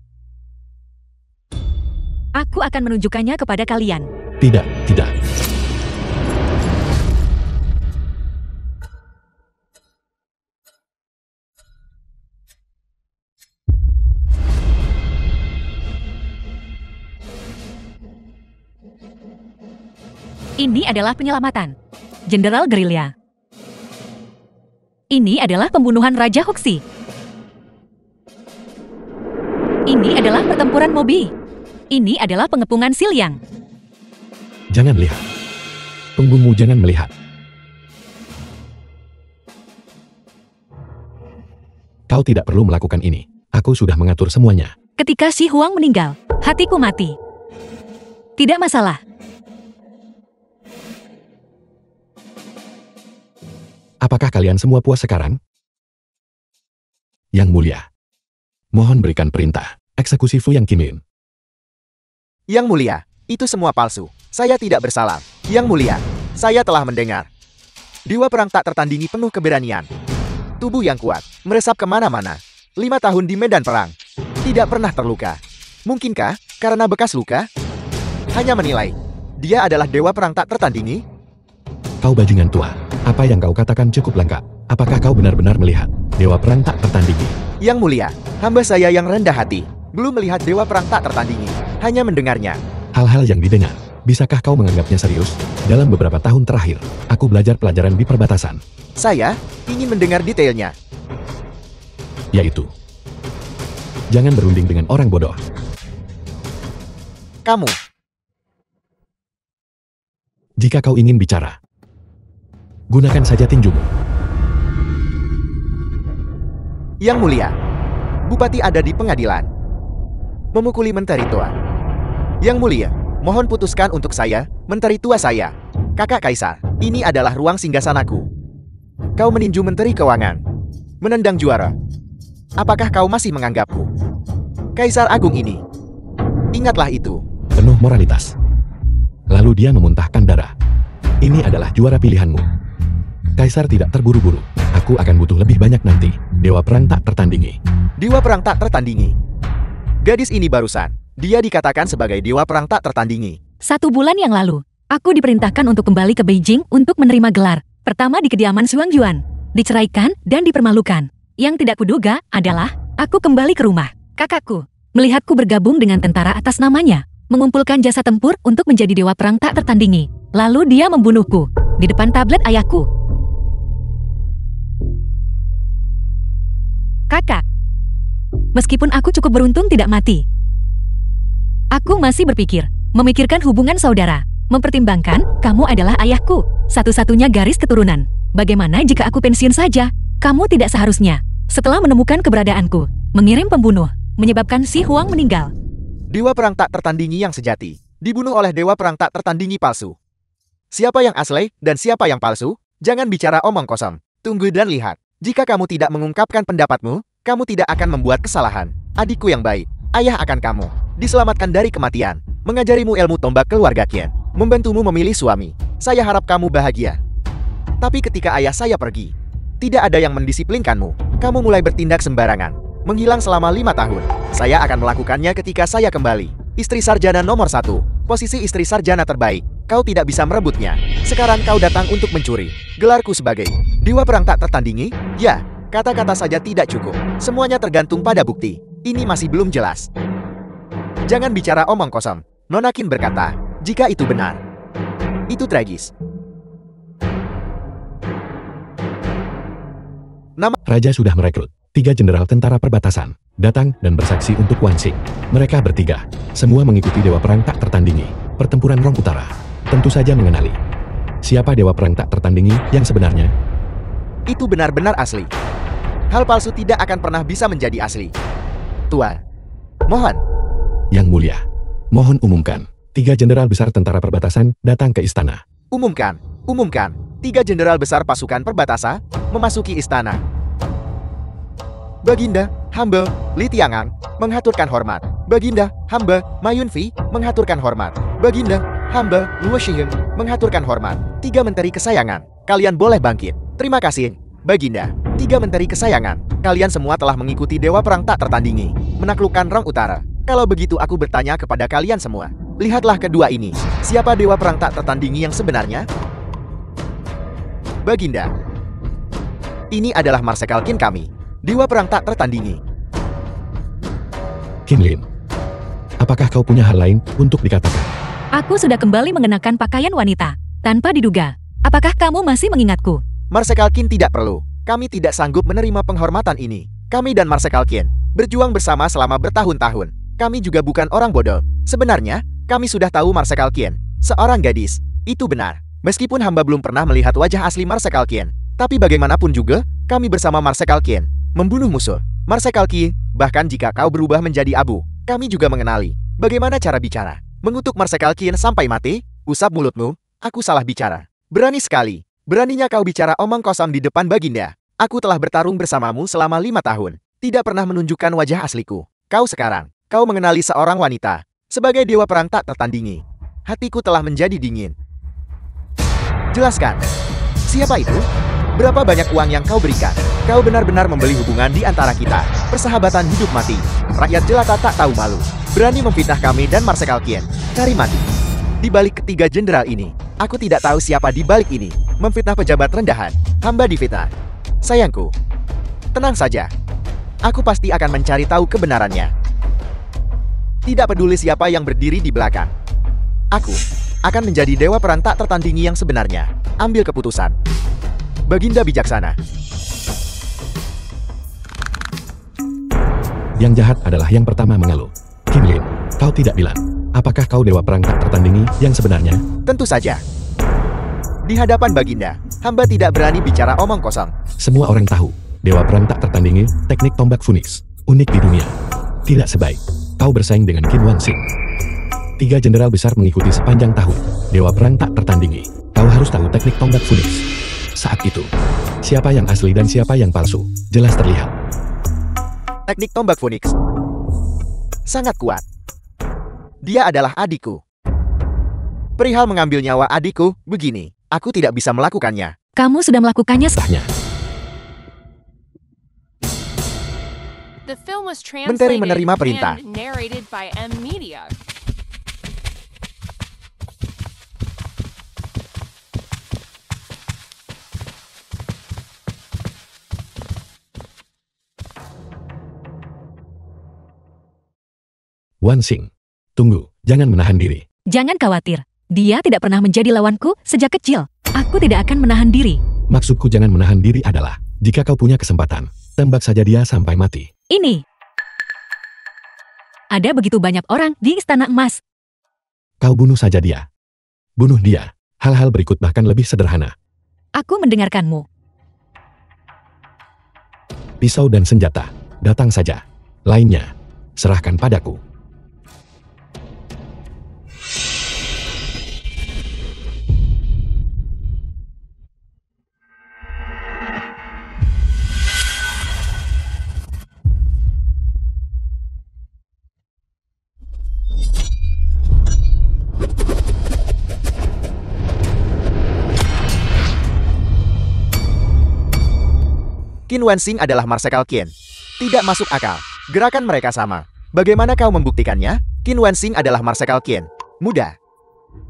Aku akan menunjukkannya kepada kalian. Tidak, tidak. Ini adalah penyelamatan Jenderal Gerilya. Ini adalah pembunuhan Raja Hoxi. Ini adalah pertempuran Mobi. Ini adalah pengepungan Siliang. Jangan lihat. Tunggumu, jangan melihat. Kau tidak perlu melakukan ini. Aku sudah mengatur semuanya. Ketika Si Huang meninggal, hatiku mati. Tidak masalah. Apakah kalian semua puas sekarang? Yang Mulia, mohon berikan perintah eksekusi Fu Yang Kimin. Yang Mulia, itu semua palsu. Saya tidak bersalah. Yang Mulia, saya telah mendengar. Dewa perang tak tertandingi penuh keberanian. Tubuh yang kuat, meresap kemana-mana. 5 tahun di medan perang. Tidak pernah terluka. Mungkinkah karena bekas luka? Hanya menilai, dia adalah dewa perang tak tertandingi? Kau bajingan tua, apa yang kau katakan cukup lengkap. Apakah kau benar-benar melihat dewa perang tak tertandingi? Yang Mulia, hamba saya yang rendah hati, belum melihat dewa perang tak tertandingi, hanya mendengarnya. Hal-hal yang didengar, bisakah kau menganggapnya serius? Dalam beberapa tahun terakhir, aku belajar pelajaran di perbatasan. Saya ingin mendengar detailnya. Yaitu, jangan berunding dengan orang bodoh. Kamu. Jika kau ingin bicara, gunakan saja tinjumu. Yang Mulia, Bupati ada di pengadilan, memukuli menteri tua. Yang Mulia, mohon putuskan untuk saya, menteri tua saya. Kakak Kaisar, ini adalah ruang singgasanaku. Kau meninju menteri keuangan, menendang juara. Apakah kau masih menganggapku Kaisar Agung ini? Ingatlah itu. Penuh moralitas. Lalu dia memuntahkan darah. Ini adalah juara pilihanmu. Kaisar tidak terburu-buru. Aku akan butuh lebih banyak nanti. Dewa perang tak tertandingi. Dewa perang tak tertandingi. Gadis ini barusan, dia dikatakan sebagai dewa perang tak tertandingi. 1 bulan yang lalu, aku diperintahkan untuk kembali ke Beijing untuk menerima gelar. Pertama di kediaman Xuang Yuan. Diceraikan dan dipermalukan. Yang tidak kuduga adalah, aku kembali ke rumah. Kakakku, melihatku bergabung dengan tentara atas namanya, mengumpulkan jasa tempur untuk menjadi dewa perang tak tertandingi. Lalu dia membunuhku, di depan tablet ayahku. Kakak, meskipun aku cukup beruntung tidak mati, aku masih berpikir, memikirkan hubungan saudara, mempertimbangkan kamu adalah ayahku, satu-satunya garis keturunan. Bagaimana jika aku pensiun saja? Kamu tidak seharusnya, setelah menemukan keberadaanku, mengirim pembunuh, menyebabkan Si Huang meninggal. Dewa perang tak tertandingi yang sejati, dibunuh oleh dewa perang tak tertandingi palsu. Siapa yang asli dan siapa yang palsu? Jangan bicara omong kosong. Tunggu dan lihat. Jika kamu tidak mengungkapkan pendapatmu, kamu tidak akan membuat kesalahan. Adikku yang baik, ayah akan kamu diselamatkan dari kematian, mengajarimu ilmu tombak keluarga Qian, membantumu memilih suami. Saya harap kamu bahagia. Tapi ketika ayah saya pergi, tidak ada yang mendisiplinkanmu. Kamu mulai bertindak sembarangan, menghilang selama 5 tahun. Saya akan melakukannya ketika saya kembali. Istri sarjana nomor 1, posisi istri sarjana terbaik. Kau tidak bisa merebutnya. Sekarang kau datang untuk mencuri gelarku sebagai dewa perang tak tertandingi? Ya, kata-kata saja tidak cukup. Semuanya tergantung pada bukti. Ini masih belum jelas. Jangan bicara omong kosong. Nona Qin berkata, jika itu benar, itu tragis. Raja sudah merekrut 3 jenderal tentara perbatasan, datang dan bersaksi untuk Wan Xing. Mereka bertiga, semua mengikuti dewa perang tak tertandingi. Pertempuran Rong Utara. Tentu saja mengenali. Siapa dewa perang tak tertandingi yang sebenarnya? Itu benar-benar asli. Hal palsu tidak akan pernah bisa menjadi asli. Tuan, mohon. Yang mulia, mohon umumkan. 3 jenderal besar tentara perbatasan datang ke istana. Umumkan. 3 jenderal besar pasukan perbatasan memasuki istana. Baginda, hamba, Li Tiangang, menghaturkan hormat. Baginda, hamba, Ma Yunfi, menghaturkan hormat. Baginda, hamba, Luo Shiheng, menghaturkan hormat. 3 menteri kesayangan, kalian boleh bangkit. Terima kasih, Baginda. 3 menteri kesayangan, kalian semua telah mengikuti dewa perang tak tertandingi, menaklukkan Rong Utara. Kalau begitu aku bertanya kepada kalian semua. Lihatlah kedua ini. Siapa dewa perang tak tertandingi yang sebenarnya? Baginda, ini adalah Marsekal Qin kami, dewa perang tak tertandingi. Qin Lin, apakah kau punya hal lain untuk dikatakan? Aku sudah kembali mengenakan pakaian wanita. Tanpa diduga. Apakah kamu masih mengingatku? Marsekal Qin tidak perlu. Kami tidak sanggup menerima penghormatan ini. Kami dan Marsekal Qin berjuang bersama selama bertahun-tahun. Kami juga bukan orang bodoh. Sebenarnya, kami sudah tahu Marsekal Qin seorang gadis. Itu benar. Meskipun hamba belum pernah melihat wajah asli Marsekal Qin, tapi bagaimanapun juga, kami bersama Marsekal Qin membunuh musuh. Marsekal Qin, bahkan jika kau berubah menjadi abu, kami juga mengenali bagaimana cara bicara. Mengutuk Marsekal Qin sampai mati, usap mulutmu, aku salah bicara. Berani sekali. Beraninya kau bicara omong kosong di depan Baginda. Aku telah bertarung bersamamu selama 5 tahun. Tidak pernah menunjukkan wajah asliku. Kau sekarang, kau mengenali seorang wanita. Sebagai dewa perang tak tertandingi. Hatiku telah menjadi dingin. Jelaskan. Siapa itu? Berapa banyak uang yang kau berikan? Kau benar-benar membeli hubungan di antara kita. Persahabatan hidup mati. Rakyat jelata tak tahu malu. Berani memfitnah kami dan Marsekal Qin. Cari mati. Di balik ketiga jenderal ini, aku tidak tahu siapa di balik ini. Memfitnah pejabat rendahan. Hamba difitnah. Sayangku, tenang saja. Aku pasti akan mencari tahu kebenarannya. Tidak peduli siapa yang berdiri di belakang. Aku akan menjadi dewa perang tak tertandingi yang sebenarnya. Ambil keputusan. Baginda bijaksana. Yang jahat adalah yang pertama mengeluh. Qin Lin, kau tidak bilang. Apakah kau dewa perang tak tertandingi yang sebenarnya? Tentu saja. Di hadapan Baginda, hamba tidak berani bicara omong kosong. Semua orang tahu, dewa perang tak tertandingi, teknik tombak Phoenix, unik di dunia. Tidak sebaik kau bersaing dengan Qin Wanxing. 3 jenderal besar mengikuti sepanjang tahun. Dewa perang tak tertandingi. Kau harus tahu teknik tombak Phoenix. Saat itu, siapa yang asli dan siapa yang palsu, jelas terlihat. Teknik tombak Phoenix sangat kuat. Dia adalah adikku. Perihal mengambil nyawa adikku, begini, aku tidak bisa melakukannya. Kamu sudah melakukannya Sahnya. Menteri menerima perintah. Wanxing, tunggu, jangan menahan diri. Jangan khawatir. Dia tidak pernah menjadi lawanku sejak kecil. Aku tidak akan menahan diri. Maksudku jangan menahan diri adalah, jika kau punya kesempatan, tembak saja dia sampai mati. Ini. Ada begitu banyak orang di Istana Emas. Kau bunuh saja dia. Bunuh dia. Hal-hal berikut bahkan lebih sederhana. Aku mendengarkanmu. Pisau dan senjata. Datang saja. Lainnya, serahkan padaku. Qin Wanxing adalah Marsekal Qin. Tidak masuk akal. Gerakan mereka sama. Bagaimana kau membuktikannya? Qin Wanxing adalah Marsekal Qin. Mudah.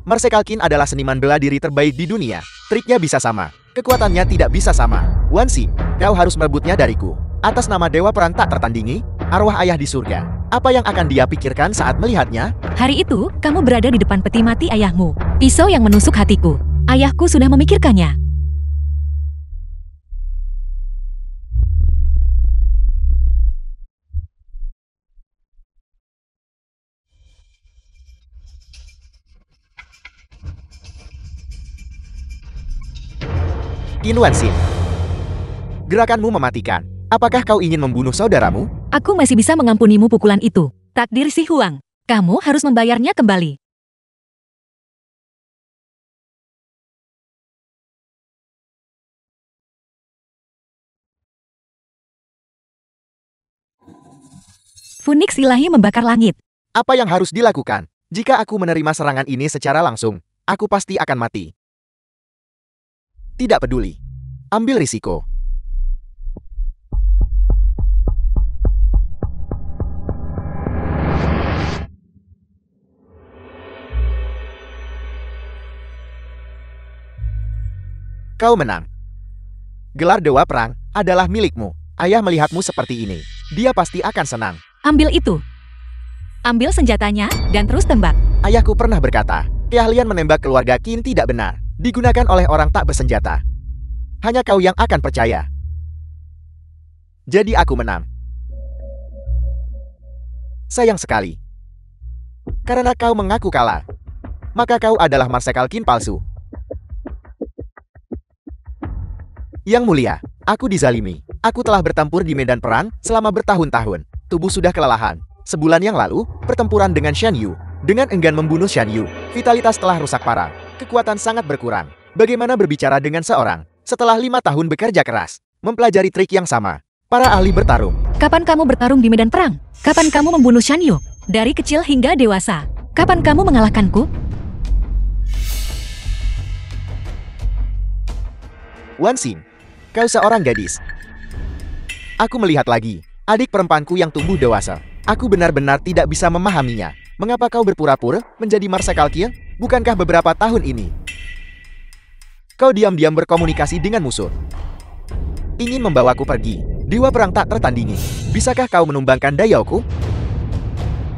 Marsekal Qin adalah seniman bela diri terbaik di dunia. Triknya bisa sama. Kekuatannya tidak bisa sama. Wanxing, kau harus merebutnya dariku. Atas nama dewa perang tak tertandingi, arwah ayah di surga. Apa yang akan dia pikirkan saat melihatnya? Hari itu, kamu berada di depan peti mati ayahmu. Pisau yang menusuk hatiku. Ayahku sudah memikirkannya. Qin Wanxin. Gerakanmu mematikan. Apakah kau ingin membunuh saudaramu? Aku masih bisa mengampunimu pukulan itu. Takdir si Huang. Kamu harus membayarnya kembali. Phoenix ilahi membakar langit. Apa yang harus dilakukan? Jika aku menerima serangan ini secara langsung, aku pasti akan mati. Tidak peduli. Ambil risiko. Kau menang. Gelar Dewa Perang adalah milikmu. Ayah melihatmu seperti ini. Dia pasti akan senang. Ambil itu. Ambil senjatanya dan terus tembak. Ayahku pernah berkata, keahlian menembak keluarga Qin tidak benar. Digunakan oleh orang tak bersenjata. Hanya kau yang akan percaya. Jadi aku menang. Sayang sekali. Karena kau mengaku kalah, maka kau adalah Marsekal Qin palsu. Yang mulia, aku dizalimi. Aku telah bertempur di medan perang selama bertahun-tahun. Tubuh sudah kelelahan. Sebulan yang lalu, pertempuran dengan Shan Yu. Dengan enggan membunuh Shan Yu, vitalitas telah rusak parah. Kekuatan sangat berkurang. Bagaimana berbicara dengan seorang setelah 5 tahun bekerja keras, mempelajari trik yang sama? Para ahli bertarung. Kapan kamu bertarung di medan perang? Kapan kamu membunuh Shan Yu? Dari kecil hingga dewasa. Kapan kamu mengalahkanku? Wanxin, kau seorang gadis. Aku melihat lagi, adik perempuanku yang tumbuh dewasa. Aku benar-benar tidak bisa memahaminya. Mengapa kau berpura-pura menjadi Marsekal Qin? Bukankah beberapa tahun ini kau diam-diam berkomunikasi dengan musuh? Ingin membawaku pergi. Dewa perang tak tertandingi. Bisakah kau menumbangkan dayaoku?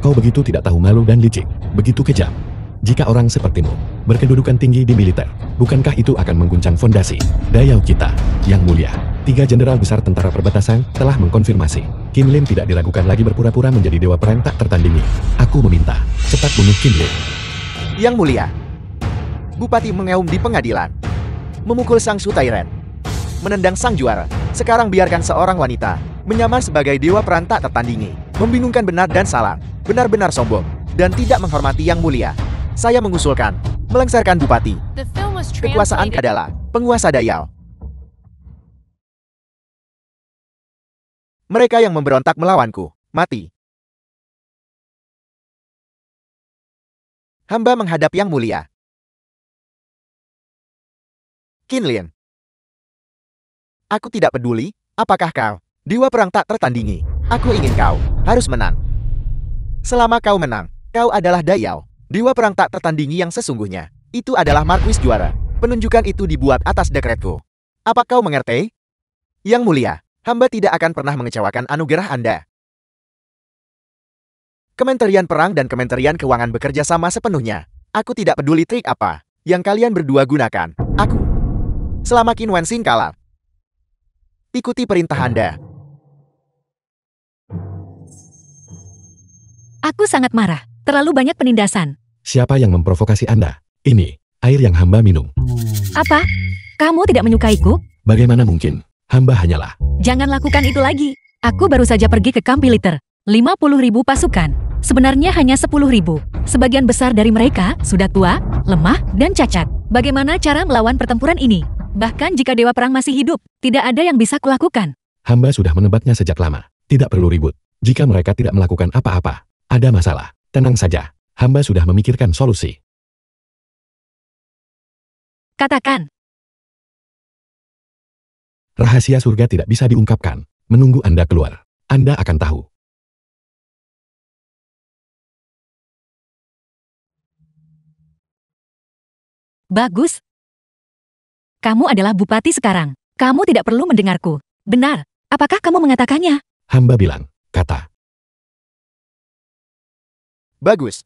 Kau begitu tidak tahu malu dan licik. Begitu kejam. Jika orang sepertimu berkedudukan tinggi di militer, bukankah itu akan mengguncang fondasi dayau kita? Yang mulia, 3 jenderal besar tentara perbatasan telah mengkonfirmasi. Qin Lim tidak diragukan lagi berpura-pura menjadi dewa perang tak tertandingi. Aku meminta, cepat bunuh Qin Lim. Yang mulia, Bupati mengaum di pengadilan. Memukul sang Sutairen. Menendang sang juara. Sekarang biarkan seorang wanita menyamar sebagai dewa perang tak tertandingi. Membingungkan benar dan salah. Benar-benar sombong. Dan tidak menghormati yang mulia. Saya mengusulkan, melengsarkan Bupati. Kekuasaan adalah penguasa dayau. Mereka yang memberontak melawanku, mati. Hamba menghadap yang mulia. Qin Lin. Aku tidak peduli, apakah kau dewa perang tak tertandingi. Aku ingin kau harus menang. Selama kau menang, kau adalah dayau. Dewa perang tak tertandingi yang sesungguhnya. Itu adalah Marquis juara. Penunjukan itu dibuat atas dekretku. Apa kau mengerti? Yang mulia, hamba tidak akan pernah mengecewakan anugerah Anda. Kementerian Perang dan Kementerian Keuangan bekerja sama sepenuhnya. Aku tidak peduli trik apa yang kalian berdua gunakan. Aku. Selama Qin Wanxin kalah. Ikuti perintah Anda. Aku sangat marah. Terlalu banyak penindasan. Siapa yang memprovokasi Anda? Ini, air yang hamba minum. Apa? Kamu tidak menyukaiku? Bagaimana mungkin? Hamba hanyalah. Jangan lakukan itu lagi. Aku baru saja pergi ke kamp militer. 50.000 pasukan. Sebenarnya hanya 10.000. Sebagian besar dari mereka sudah tua, lemah, dan cacat. Bagaimana cara melawan pertempuran ini? Bahkan jika dewa perang masih hidup, tidak ada yang bisa kulakukan. Hamba sudah menebaknya sejak lama. Tidak perlu ribut. Jika mereka tidak melakukan apa-apa, ada masalah. Tenang saja, hamba sudah memikirkan solusi. Katakan. Rahasia surga tidak bisa diungkapkan. Menunggu Anda keluar, Anda akan tahu. Bagus. Kamu adalah bupati sekarang. Kamu tidak perlu mendengarku. Benar. Apakah kamu mengatakannya? Hamba bilang, kata. Bagus.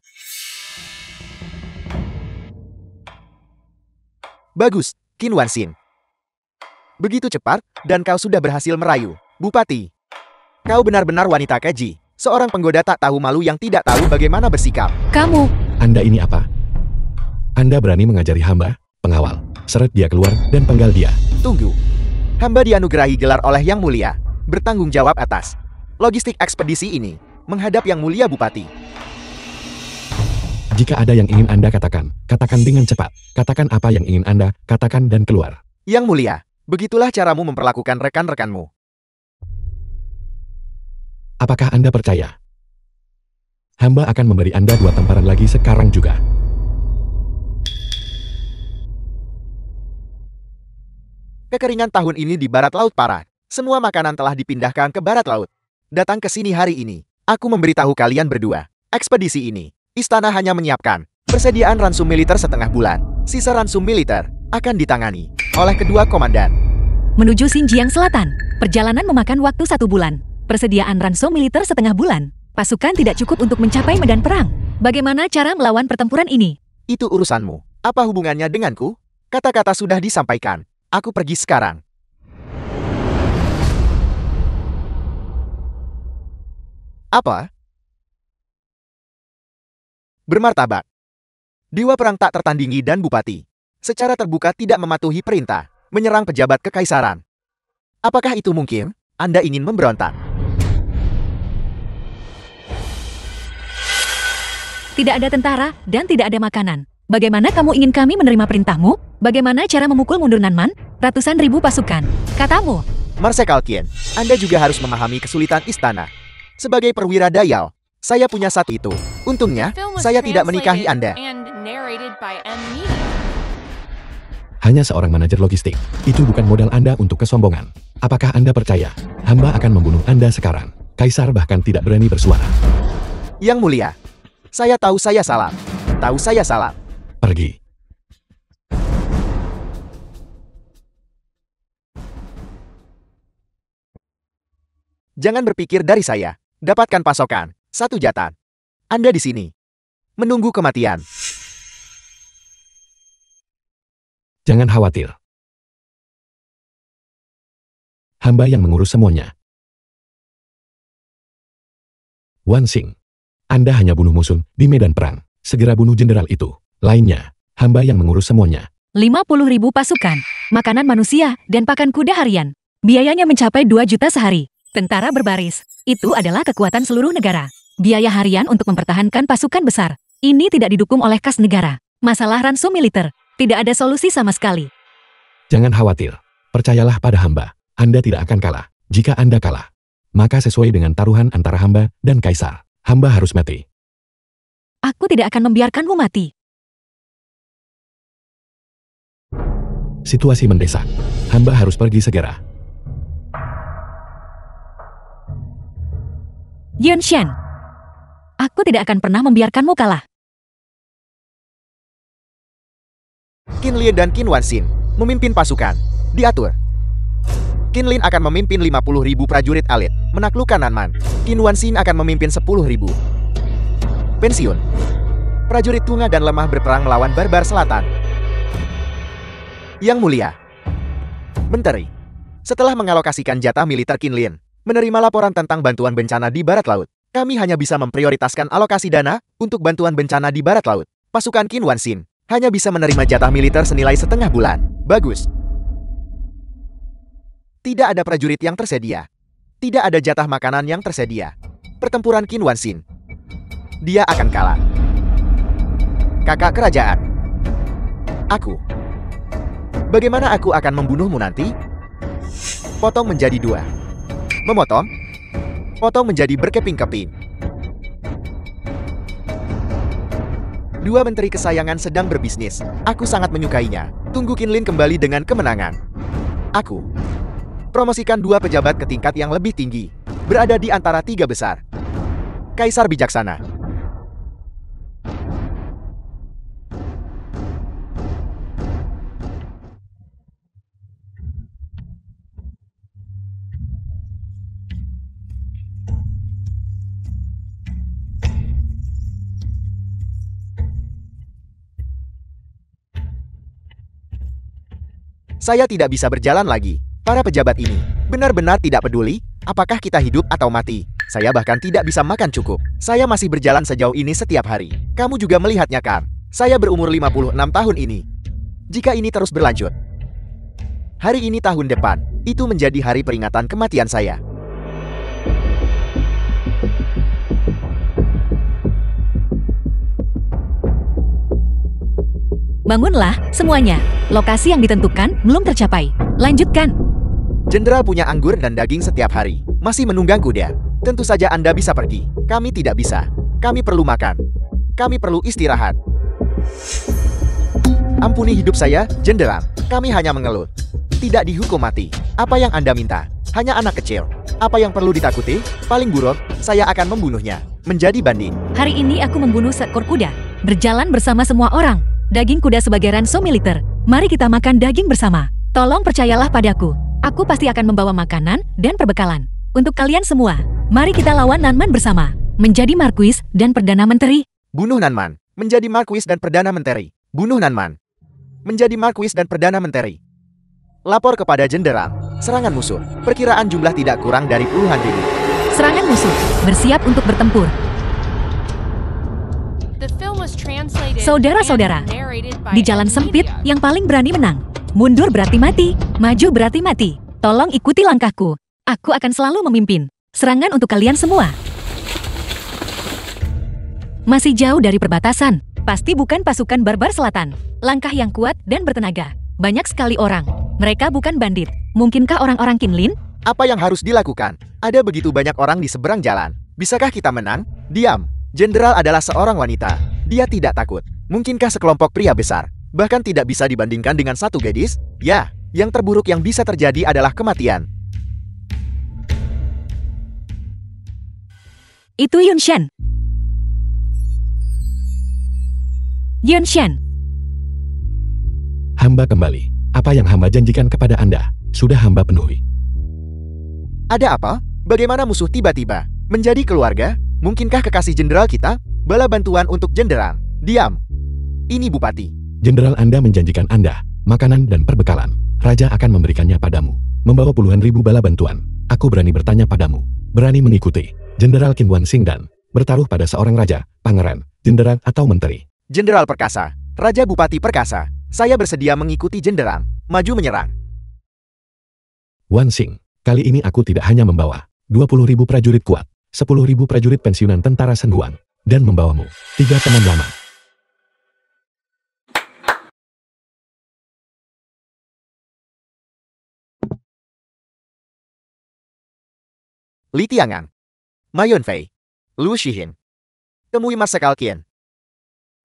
Bagus, Qin Wanxin. Begitu cepat, dan kau sudah berhasil merayu Bupati. Kau benar-benar wanita keji. Seorang penggoda tak tahu malu yang tidak tahu bagaimana bersikap. Kamu. Anda ini apa? Anda berani mengajari hamba, pengawal. Seret dia keluar dan penggal dia. Tunggu. Hamba dianugerahi gelar oleh Yang Mulia, bertanggung jawab atas logistik ekspedisi ini, menghadap Yang Mulia Bupati. Jika ada yang ingin Anda katakan, katakan dengan cepat. Katakan apa yang ingin Anda katakan dan keluar. Yang Mulia, begitulah caramu memperlakukan rekan-rekanmu. Apakah Anda percaya? Hamba akan memberi Anda 2 tamparan lagi sekarang juga. Kekeringan tahun ini di barat laut parah. Semua makanan telah dipindahkan ke barat laut. Datang ke sini hari ini. Aku memberitahu kalian berdua. Ekspedisi ini, istana hanya menyiapkan persediaan ransum militer setengah bulan. Sisa ransum militer akan ditangani oleh kedua komandan. Menuju Xinjiang Selatan, perjalanan memakan waktu 1 bulan. Persediaan ransum militer setengah bulan. Pasukan tidak cukup untuk mencapai medan perang. Bagaimana cara melawan pertempuran ini? Itu urusanmu. Apa hubungannya denganku? Kata-kata sudah disampaikan. Aku pergi sekarang. Apa? Bermartabat. Dewa perang tak tertandingi dan bupati secara terbuka tidak mematuhi perintah menyerang pejabat kekaisaran. Apakah itu mungkin? Anda ingin memberontak? Tidak ada tentara dan tidak ada makanan. Bagaimana kamu ingin kami menerima perintahmu? Bagaimana cara memukul mundur Nanman? Ratusan ribu pasukan. Katamu. Marsekal Qin, Anda juga harus memahami kesulitan istana. Sebagai perwira Dayal, saya punya satu itu. Untungnya, saya tidak menikahi Anda. Hanya seorang manajer logistik. Itu bukan modal Anda untuk kesombongan. Apakah Anda percaya? Hamba akan membunuh Anda sekarang. Kaisar bahkan tidak berani bersuara. Yang Mulia, saya tahu saya salah. Tahu saya salah. Pergi. Jangan berpikir dari saya. Dapatkan pasokan. 1 jatan. Anda di sini. Menunggu kematian. Jangan khawatir. Hamba yang mengurus semuanya. Wan Xing. Anda hanya bunuh musuh di medan perang. Segera bunuh jenderal itu. Lainnya, hamba yang mengurus semuanya. 50.000 pasukan, makanan manusia, dan pakan kuda harian. Biayanya mencapai 2 juta sehari. Tentara berbaris. Itu adalah kekuatan seluruh negara. Biaya harian untuk mempertahankan pasukan besar. Ini tidak didukung oleh kas negara. Masalah ransum militer. Tidak ada solusi sama sekali. Jangan khawatir. Percayalah pada hamba. Anda tidak akan kalah. Jika Anda kalah, maka sesuai dengan taruhan antara hamba dan kaisar, hamba harus mati. Aku tidak akan membiarkanmu mati. Situasi mendesak. Hamba harus pergi segera. Yun Shen, aku tidak akan pernah membiarkanmu kalah. Qin Lin dan Qin Wanxin memimpin pasukan. Diatur. Qin Lin akan memimpin 50.000 prajurit elit menaklukkan Nanman. Qin Wanxin akan memimpin 10.000. Pensiun. Prajurit tunggal dan lemah berperang melawan barbar selatan. Yang Mulia. Menteri. Setelah mengalokasikan jatah militer Qin Lin, menerima laporan tentang bantuan bencana di barat laut, kami hanya bisa memprioritaskan alokasi dana untuk bantuan bencana di barat laut. Pasukan Qin Wanxin hanya bisa menerima jatah militer senilai setengah bulan. Bagus. Tidak ada prajurit yang tersedia. Tidak ada jatah makanan yang tersedia. Pertempuran Qin Wanxin. Dia akan kalah. Kakak kerajaan. Aku. Bagaimana aku akan membunuhmu nanti? Potong menjadi 2. Memotong. Potong menjadi berkeping-keping. 2 menteri kesayangan sedang berbisnis. Aku sangat menyukainya. Tunggu Qin Lin kembali dengan kemenangan. Aku. Promosikan 2 pejabat ke tingkat yang lebih tinggi. Berada di antara 3 besar. Kaisar bijaksana. Saya tidak bisa berjalan lagi. Para pejabat ini benar-benar tidak peduli apakah kita hidup atau mati. Saya bahkan tidak bisa makan cukup. Saya masih berjalan sejauh ini setiap hari. Kamu juga melihatnya kan? Saya berumur 56 tahun ini. jika ini terus berlanjut. Hari ini tahun depan, itu menjadi hari peringatan kematian saya. Bangunlah, semuanya. Lokasi yang ditentukan belum tercapai. Lanjutkan. Jenderal punya anggur dan daging setiap hari. Masih menunggangku dia. Tentu saja Anda bisa pergi. Kami tidak bisa. Kami perlu makan. Kami perlu istirahat. Ampuni hidup saya, Jenderal. Kami hanya mengeluh. Tidak dihukum mati. Apa yang Anda minta? Hanya anak kecil. Apa yang perlu ditakuti? Paling buruk, saya akan membunuhnya. Menjadi bandit. Hari ini aku membunuh seekor kuda. Berjalan bersama semua orang. Daging kuda sebagai ransom militer. Mari kita makan daging bersama. Tolong percayalah padaku. Aku pasti akan membawa makanan dan perbekalan. Untuk kalian semua, mari kita lawan Nanman bersama. Menjadi Marquis dan Perdana Menteri. Bunuh Nanman. Menjadi Marquis dan Perdana Menteri. Bunuh Nanman. Menjadi Marquis dan Perdana Menteri. Lapor kepada Jenderal. Serangan musuh. Perkiraan jumlah tidak kurang dari puluhan ribu. Serangan musuh. Bersiap untuk bertempur. Saudara-saudara, di jalan sempit yang paling berani menang. Mundur berarti mati, maju berarti mati. Tolong ikuti langkahku. Aku akan selalu memimpin. Serangan untuk kalian semua. Masih jauh dari perbatasan. Pasti bukan pasukan barbar selatan. Langkah yang kuat dan bertenaga. Banyak sekali orang. Mereka bukan bandit. Mungkinkah orang-orang Qinlin? Apa yang harus dilakukan? Ada begitu banyak orang di seberang jalan. Bisakah kita menang? Diam. Jenderal adalah seorang wanita. Dia tidak takut. Mungkinkah sekelompok pria besar? Bahkan tidak bisa dibandingkan dengan satu gadis? Ya, yang terburuk yang bisa terjadi adalah kematian. Itu Yunshan. Yunshan. Hamba kembali. Apa yang hamba janjikan kepada Anda, sudah hamba penuhi. Ada apa? Bagaimana musuh tiba-tiba menjadi keluarga? Mungkinkah kekasih jenderal kita? Bala bantuan untuk jenderal. Diam. Ini Bupati. Jenderal Anda menjanjikan Anda makanan dan perbekalan. Raja akan memberikannya padamu. Membawa puluhan ribu bala bantuan. Aku berani bertanya padamu. Berani mengikuti Jenderal Qin Wansing dan bertaruh pada seorang raja, pangeran, jenderal atau menteri. Jenderal perkasa. Raja Bupati perkasa. Saya bersedia mengikuti jenderal. Maju menyerang. Wansing, kali ini aku tidak hanya membawa 20.000 prajurit kuat, 10.000 prajurit pensiunan tentara Shen Huang, dan membawamu 3 teman lama. Li Tiangang, Ma Yunfei, Lu Shihin. Temui Marsekal Qin.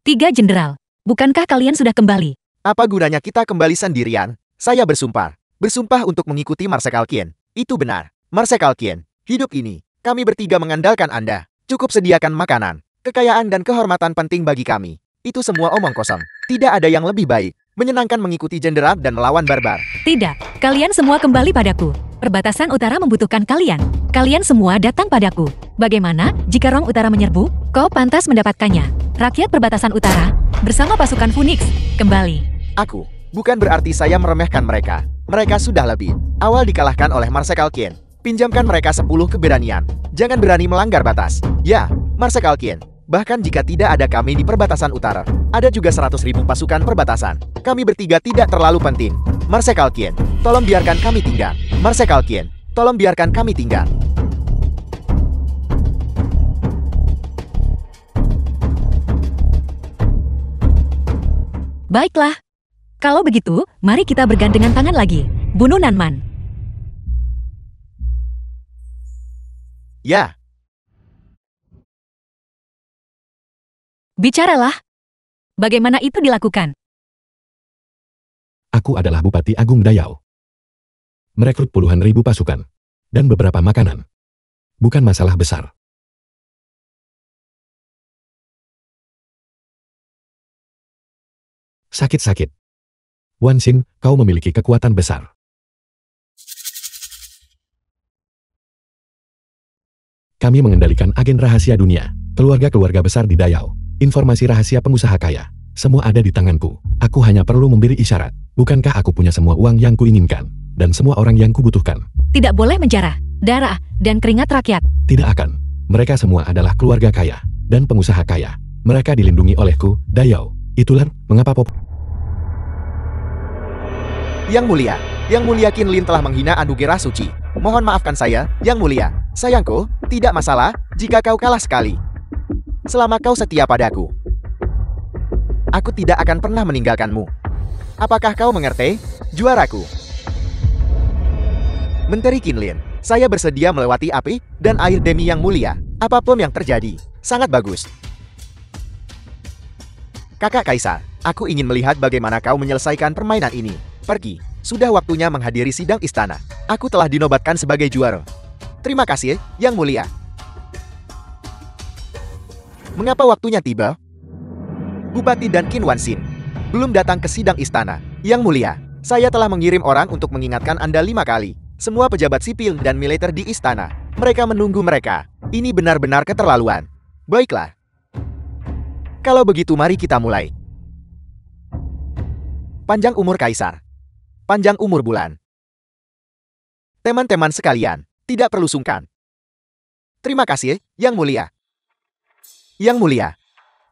3 jenderal. Bukankah kalian sudah kembali? Apa gunanya kita kembali sendirian? Saya bersumpah. Bersumpah untuk mengikuti Marsekal Qin. Itu benar. Marsekal Qin, hidup ini, kami bertiga mengandalkan Anda. Cukup sediakan makanan, kekayaan dan kehormatan penting bagi kami. Itu semua omong kosong. Tidak ada yang lebih baik. Menyenangkan mengikuti jenderal dan melawan barbar. Tidak, kalian semua kembali padaku. Perbatasan utara membutuhkan kalian. Kalian semua datang padaku. Bagaimana jika Rong Utara menyerbu? Kau pantas mendapatkannya. Rakyat perbatasan utara, bersama pasukan Phoenix, kembali. Aku, bukan berarti saya meremehkan mereka. Mereka sudah lebih awal dikalahkan oleh Marsekal Qin. Pinjamkan mereka 10 keberanian. Jangan berani melanggar batas. Ya, Marsekal Qin. Bahkan jika tidak ada kami di perbatasan utara, ada juga 100.000 pasukan perbatasan. Kami bertiga tidak terlalu penting. Marsekal Qin, tolong biarkan kami tinggal. Marsekal Qin, tolong biarkan kami tinggal. Baiklah. Kalau begitu, mari kita bergandengan tangan lagi. Bunuh Nanman. Ya. Bicaralah. Bagaimana itu dilakukan? Aku adalah Bupati Agung Dayao. Merekrut puluhan ribu pasukan. Dan beberapa makanan. Bukan masalah besar. Sakit-sakit. Wansing, kau memiliki kekuatan besar. Kami mengendalikan agen rahasia dunia, keluarga-keluarga besar di Dayao, informasi rahasia pengusaha kaya. Semua ada di tanganku. Aku hanya perlu memberi isyarat. Bukankah aku punya semua uang yang kuinginkan, dan semua orang yang kubutuhkan? Tidak boleh menjarah, darah, dan keringat rakyat. Tidak akan. Mereka semua adalah keluarga kaya, dan pengusaha kaya. Mereka dilindungi olehku, Dayao. Itulah mengapa Yang Mulia Qinlin telah menghina anugerah suci. Mohon maafkan saya, Yang Mulia. Sayangku, tidak masalah jika kau kalah sekali. Selama kau setia padaku, aku tidak akan pernah meninggalkanmu. Apakah kau mengerti, juaraku? Menteri Qinlin, saya bersedia melewati api dan air demi Yang Mulia. Apapun yang terjadi, sangat bagus. Kakak Kaisar, aku ingin melihat bagaimana kau menyelesaikan permainan ini. Pergi, sudah waktunya menghadiri sidang istana. Aku telah dinobatkan sebagai juara. Terima kasih, Yang Mulia. Mengapa waktunya tiba? Bupati dan Qin Wanxin belum datang ke sidang istana. Yang Mulia, saya telah mengirim orang untuk mengingatkan Anda 5 kali. Semua pejabat sipil dan militer di istana. Mereka menunggu mereka. Ini benar-benar keterlaluan. Baiklah. Kalau begitu mari kita mulai. Panjang umur Kaisar. Panjang umur bulan. Teman-teman sekalian, tidak perlu sungkan. Terima kasih, Yang Mulia. Yang Mulia,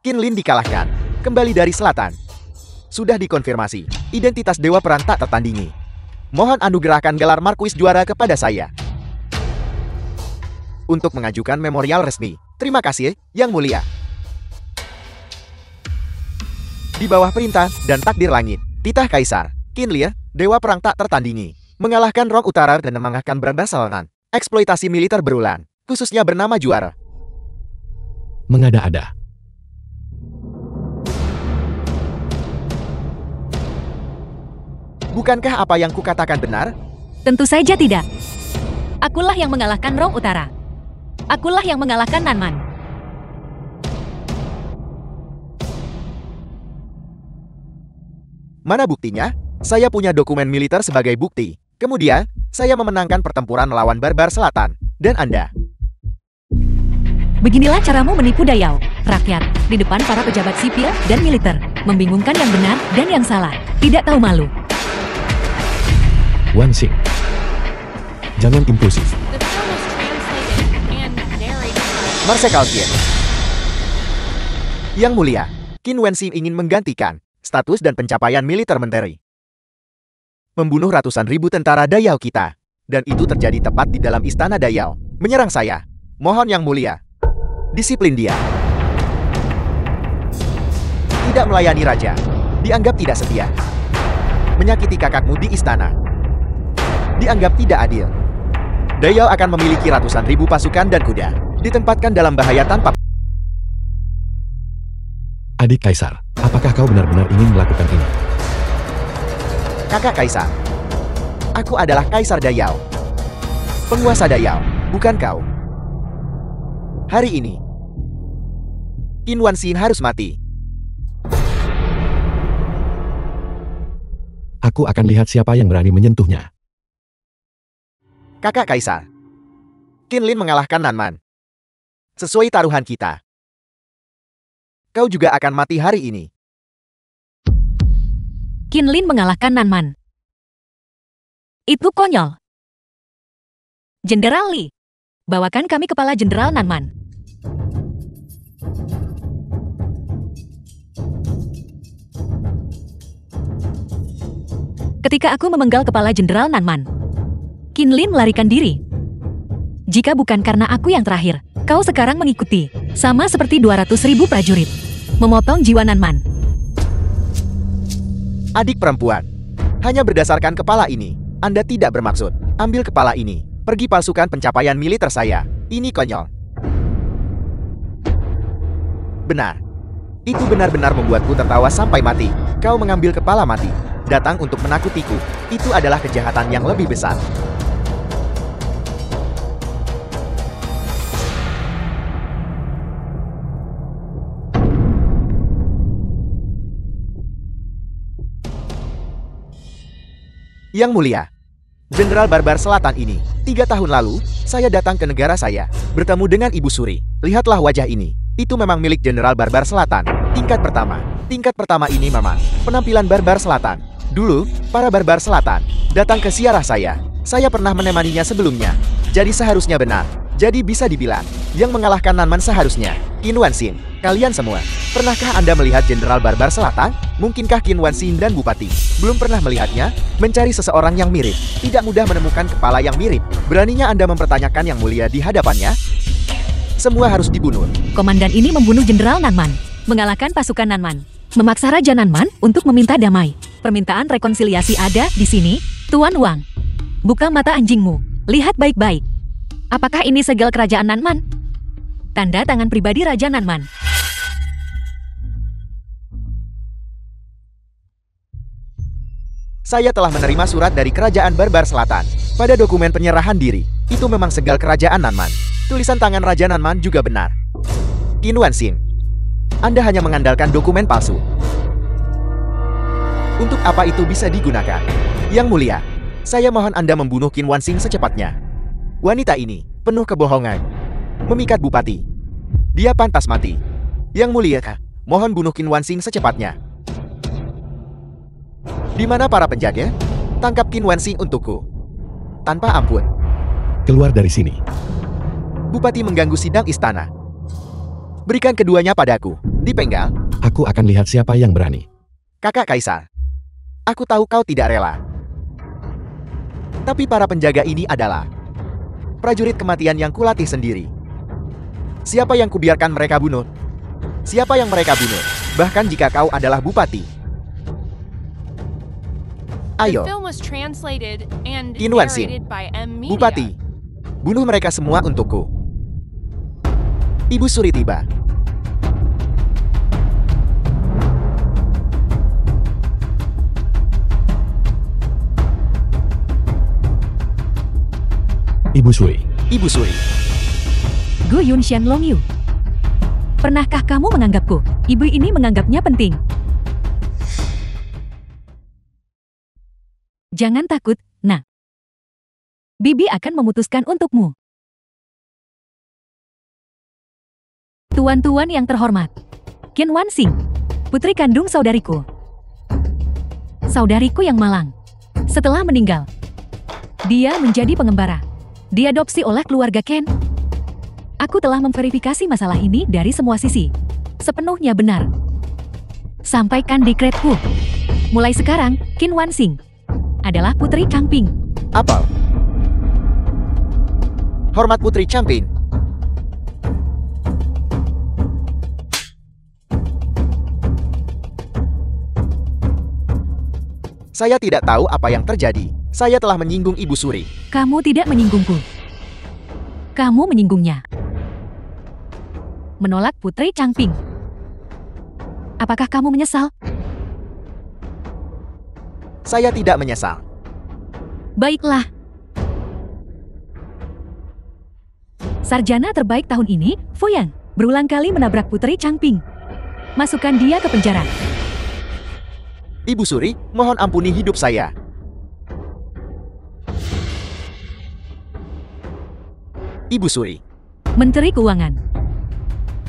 Qinlin dikalahkan. Kembali dari selatan. Sudah dikonfirmasi. Identitas Dewa Perang tak tertandingi. Mohon anugerahkan gelar Markuis Juara kepada saya. Untuk mengajukan memorial resmi. Terima kasih, Yang Mulia. Di bawah perintah dan takdir langit, titah Kaisar, Qinlin, Dewa Perang tak tertandingi, mengalahkan Rong Utara dan mengalahkan Barbar Selatan. Eksploitasi militer berulang, khususnya bernama juara. Mengada-ada. Bukankah apa yang kukatakan benar? Tentu saja tidak. Akulah yang mengalahkan Rong Utara. Akulah yang mengalahkan Nanman. Mana buktinya? Saya punya dokumen militer sebagai bukti. Kemudian, saya memenangkan pertempuran melawan Barbar Selatan. Dan Anda. Beginilah caramu menipu Dayao, rakyat, di depan para pejabat sipil dan militer. Membingungkan yang benar dan yang salah. Tidak tahu malu. Wanxing. Jangan impulsif. Marsekal Qin. Yang Mulia, Qin Wanxing ingin menggantikan status dan pencapaian militer menteri. Membunuh ratusan ribu tentara Dayao kita. Dan itu terjadi tepat di dalam istana Dayao. Menyerang saya. Mohon Yang Mulia. Disiplin dia. Tidak melayani raja. Dianggap tidak setia. Menyakiti kakakmu di istana. Dianggap tidak adil. Dayao akan memiliki ratusan ribu pasukan dan kuda. Ditempatkan dalam bahaya tanpa... Adik Kaisar, apakah kau benar-benar ingin melakukan ini? Kakak Kaisar. Aku adalah Kaisar Dayao. Penguasa Dayao, bukan kau. Hari ini, Qin Wanxin harus mati. Aku akan lihat siapa yang berani menyentuhnya. Kakak Kaisar. Qinlin mengalahkan Nanman. Sesuai taruhan kita. Kau juga akan mati hari ini. Qinlin mengalahkan Nanman. Itu konyol. Jenderal Li, bawakan kami kepala Jenderal Nanman. Ketika aku memenggal kepala Jenderal Nanman, Qinlin melarikan diri. Jika bukan karena aku yang terakhir, kau sekarang mengikuti, sama seperti 200.000 prajurit, memotong jiwa Nanman. Adik perempuan, hanya berdasarkan kepala ini, Anda tidak bermaksud. Ambil kepala ini, pergi palsukan pencapaian militer saya. Ini konyol. Benar. Itu benar-benar membuatku tertawa sampai mati. Kau mengambil kepala mati, datang untuk menakutiku. Itu adalah kejahatan yang lebih besar. Yang Mulia, Jenderal Barbar Selatan ini, 3 tahun lalu, saya datang ke negara saya, bertemu dengan Ibu Suri. Lihatlah wajah ini, itu memang milik Jenderal Barbar Selatan, tingkat pertama. Tingkat pertama ini memang penampilan Barbar Selatan. Dulu, para Barbar Selatan datang ke ziarah saya pernah menemaninya sebelumnya. Jadi seharusnya benar. Jadi bisa dibilang, yang mengalahkan Nanman seharusnya Qin Wanxing, kalian semua, pernahkah Anda melihat Jenderal Barbar Selatan? Mungkinkah Qin Wanxing dan Bupati belum pernah melihatnya? Mencari seseorang yang mirip, tidak mudah menemukan kepala yang mirip. Beraninya Anda mempertanyakan yang mulia di hadapannya? Semua harus dibunuh. Komandan ini membunuh Jenderal Nanman, mengalahkan pasukan Nanman, memaksa Raja Nanman untuk meminta damai. Permintaan rekonsiliasi ada di sini, Tuan Wang. Buka mata anjingmu, lihat baik-baik. Apakah ini segel kerajaan Nanman? Tanda tangan pribadi Raja Nanman. Saya telah menerima surat dari Kerajaan Barbar Selatan. Pada dokumen penyerahan diri, itu memang segel kerajaan Nanman. Tulisan tangan Raja Nanman juga benar. Qin Wanxing, Anda hanya mengandalkan dokumen palsu. Untuk apa itu bisa digunakan? Yang mulia, saya mohon Anda membunuh Qin Wanxing secepatnya. Wanita ini penuh kebohongan. Memikat Bupati. Dia pantas mati. Yang mulia, mohon bunuh Qin Wanxing secepatnya. Di mana para penjaga? Tangkap Qin Wanxing untukku. Tanpa ampun. Keluar dari sini. Bupati mengganggu sidang istana. Berikan keduanya padaku. Dipenggal. Aku akan lihat siapa yang berani. Kakak Kaisar. Aku tahu kau tidak rela. Tapi para penjaga ini adalah prajurit kematian yang kulatih sendiri. Siapa yang kubiarkan mereka bunuh? Siapa yang mereka bunuh? Bahkan jika kau adalah bupati. Ayo. Qin Wanxing, Bupati, bunuh mereka semua untukku. Ibu Suri tiba. Ibu Suri. Ibu Suri. Gu Yunshan Long Yu. Pernahkah kamu menganggapku? Ibu ini menganggapnya penting. Jangan takut, nah. Bibi akan memutuskan untukmu. Tuan-tuan yang terhormat. Qin Wanxing, putri kandung saudariku. Saudariku yang malang. Setelah meninggal, dia menjadi pengembara. Diadopsi oleh keluarga Ken. Aku telah memverifikasi masalah ini dari semua sisi. Sepenuhnya benar. Sampaikan dekretku. Mulai sekarang, Qin Wanxing adalah Putri Changping. Apa? Hormat Putri Changping. Saya tidak tahu apa yang terjadi. Saya telah menyinggung Ibu Suri. Kamu tidak menyinggungku. Kamu menyinggungnya. Menolak Putri Changping. Apakah kamu menyesal? Saya tidak menyesal. Baiklah. Sarjana terbaik tahun ini, Fuyang, berulang kali menabrak Putri Changping. Masukkan dia ke penjara. Ibu Suri, mohon ampuni hidup saya. Ibu Suri. Menteri Keuangan.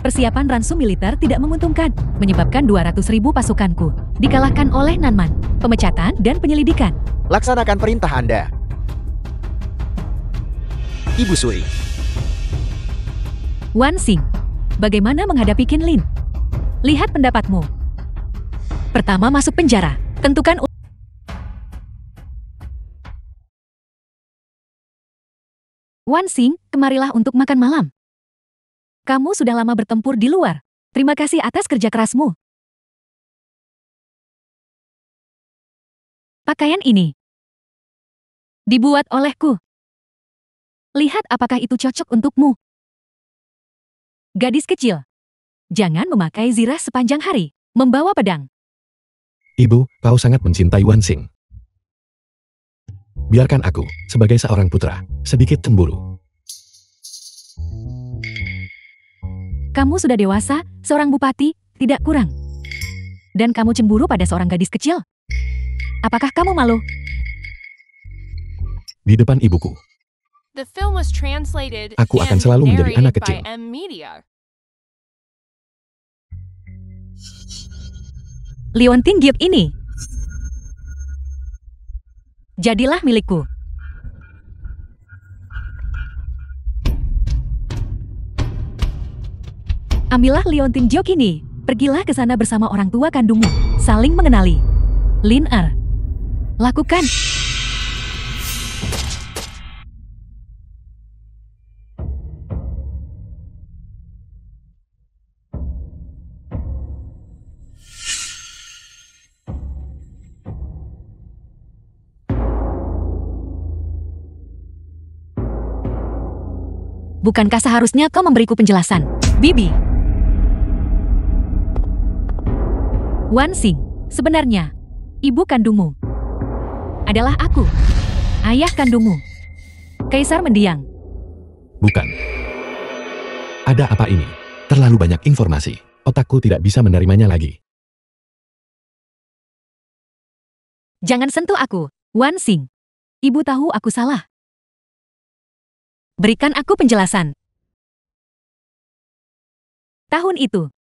Persiapan ransum militer tidak menguntungkan, menyebabkan 200.000 pasukanku dikalahkan oleh Nanman, pemecatan dan penyelidikan. Laksanakan perintah Anda. Ibu Suri. Wanxing, bagaimana menghadapi Qin Lin? Lihat pendapatmu. Pertama masuk penjara, tentukan Wanxing, kemarilah untuk makan malam. Kamu sudah lama bertempur di luar. Terima kasih atas kerja kerasmu. Pakaian ini dibuat olehku. Lihat apakah itu cocok untukmu. Gadis kecil, jangan memakai zirah sepanjang hari. Membawa pedang. Ibu, kau sangat mencintai Wanxing. Biarkan aku, sebagai seorang putra, sedikit cemburu. Kamu sudah dewasa, seorang bupati, tidak kurang. Dan kamu cemburu pada seorang gadis kecil? Apakah kamu malu? Di depan ibuku. Aku akan selalu menjadi anak kecil. Liontin Gift ini. Jadilah milikku. Ambillah liontin jok ini. Pergilah ke sana bersama orang tua kandungmu. Saling mengenali. Lin Er. Lakukan. Bukankah seharusnya kau memberiku penjelasan, Bibi? Wan Xing, sebenarnya, ibu kandungmu adalah aku, ayah kandungmu. Kaisar mendiang. Bukan. Ada apa ini? Terlalu banyak informasi. Otakku tidak bisa menerimanya lagi. Jangan sentuh aku, Wan Xing. Ibu tahu aku salah. Berikan aku penjelasan. Tahun itu.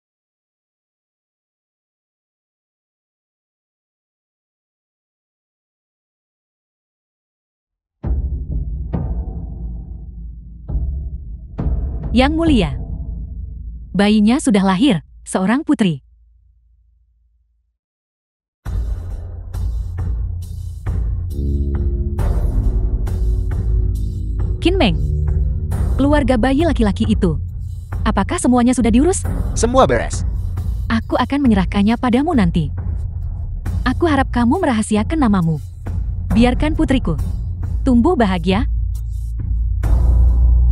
Yang mulia. Bayinya sudah lahir, seorang putri. Qin Meng. Keluarga bayi laki-laki itu. Apakah semuanya sudah diurus? Semua beres. Aku akan menyerahkannya padamu nanti. Aku harap kamu merahasiakan namamu. Biarkan putriku tumbuh bahagia.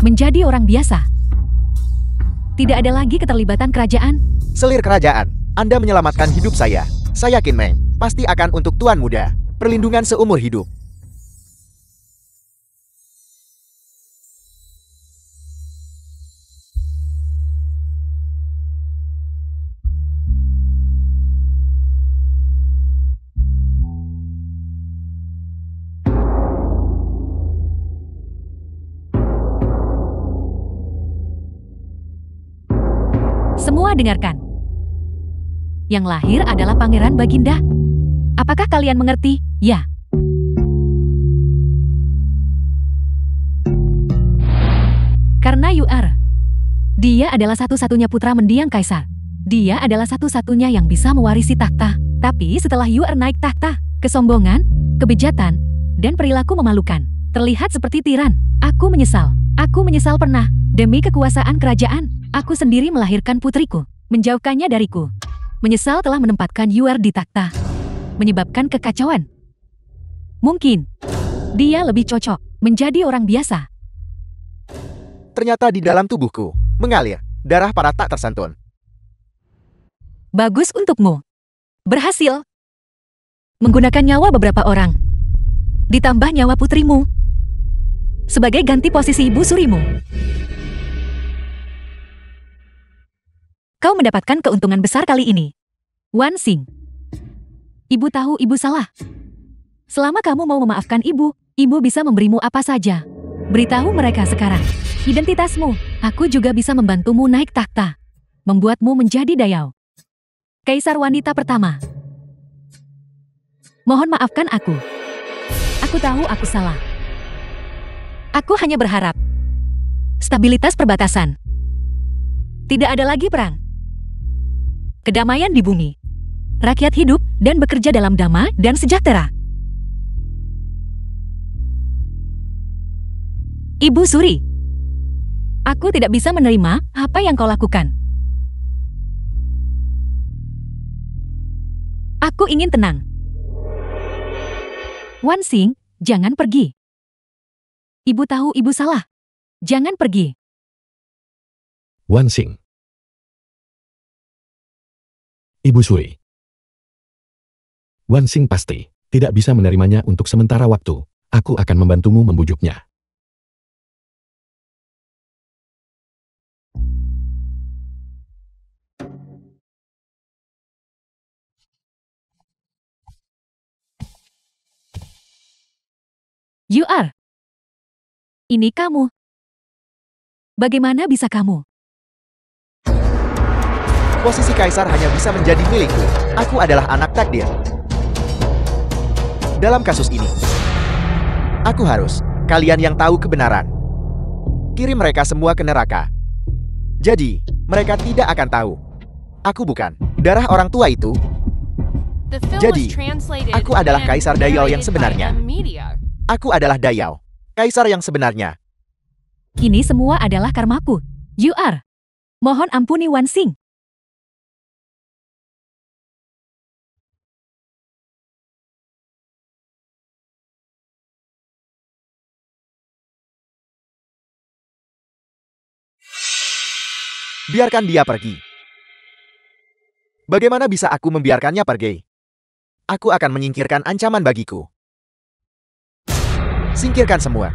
Menjadi orang biasa. Tidak ada lagi keterlibatan kerajaan. Selir kerajaan, Anda menyelamatkan hidup saya. Saya Qin Meng, pasti akan untuk Tuan Muda. Perlindungan seumur hidup. Semua dengarkan. Yang lahir adalah Pangeran Baginda. Apakah kalian mengerti? Ya. Karena Yu'er. Dia adalah satu-satunya putra mendiang kaisar. Dia adalah satu-satunya yang bisa mewarisi takhta. Tapi setelah Yu'er naik takhta, kesombongan, kebejatan, dan perilaku memalukan. Terlihat seperti tiran. Aku menyesal. Aku menyesal pernah. Demi kekuasaan kerajaan, aku sendiri melahirkan putriku, menjauhkannya dariku. Menyesal telah menempatkan Yu'er di takhta, menyebabkan kekacauan. Mungkin, dia lebih cocok menjadi orang biasa. Ternyata di dalam tubuhku, mengalir, darah para tak tersantun. Bagus untukmu. Berhasil. Menggunakan nyawa beberapa orang. Ditambah nyawa putrimu. Sebagai ganti posisi ibu surimu. Kau mendapatkan keuntungan besar kali ini. Wan Xing. Ibu tahu ibu salah. Selama kamu mau memaafkan ibu, ibu bisa memberimu apa saja. Beritahu mereka sekarang. Identitasmu. Aku juga bisa membantumu naik takhta. Membuatmu menjadi dayau. Kaisar wanita pertama. Mohon maafkan aku. Aku tahu aku salah. Aku hanya berharap. Stabilitas perbatasan. Tidak ada lagi perang. Kedamaian di bumi. Rakyat hidup dan bekerja dalam damai dan sejahtera. Ibu Suri. Aku tidak bisa menerima apa yang kau lakukan. Aku ingin tenang. Wan Xing, jangan pergi. Ibu tahu ibu salah. Jangan pergi. Wan Xing. Ibu Suri. Wan Xing pasti tidak bisa menerimanya untuk sementara waktu. Aku akan membantumu membujuknya. Yu'er. Ini kamu. Bagaimana bisa kamu? Posisi kaisar hanya bisa menjadi milikku. Aku adalah anak takdir. Dalam kasus ini, aku harus, kalian yang tahu kebenaran, kirim mereka semua ke neraka. Jadi, Mereka tidak akan tahu. Aku bukan darah orang tua itu. Jadi, aku adalah Kaisar Dayao yang sebenarnya. Aku adalah Dayao, Kaisar yang sebenarnya. Ini semua adalah karmaku. You are. Mohon ampuni Wan Xing. Biarkan dia pergi. Bagaimana bisa aku membiarkannya pergi? Aku akan menyingkirkan ancaman bagiku. Singkirkan semua.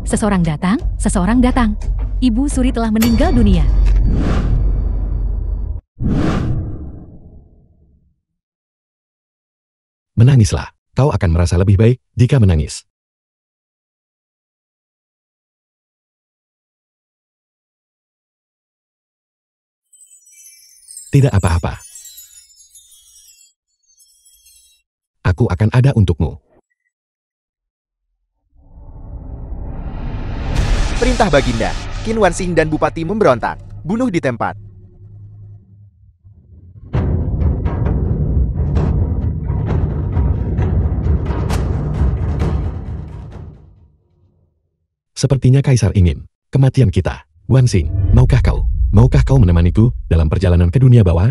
Seseorang datang, seseorang datang. Ibu Suri telah meninggal dunia. Menangislah. Kau akan merasa lebih baik jika menangis. Tidak apa-apa. Aku akan ada untukmu. Perintah Baginda, Qin Wan Xing dan Bupati memberontak. Bunuh di tempat. Sepertinya Kaisar ingin kematian kita. Wan Xing, maukah kau menemaniku dalam perjalanan ke dunia bawah?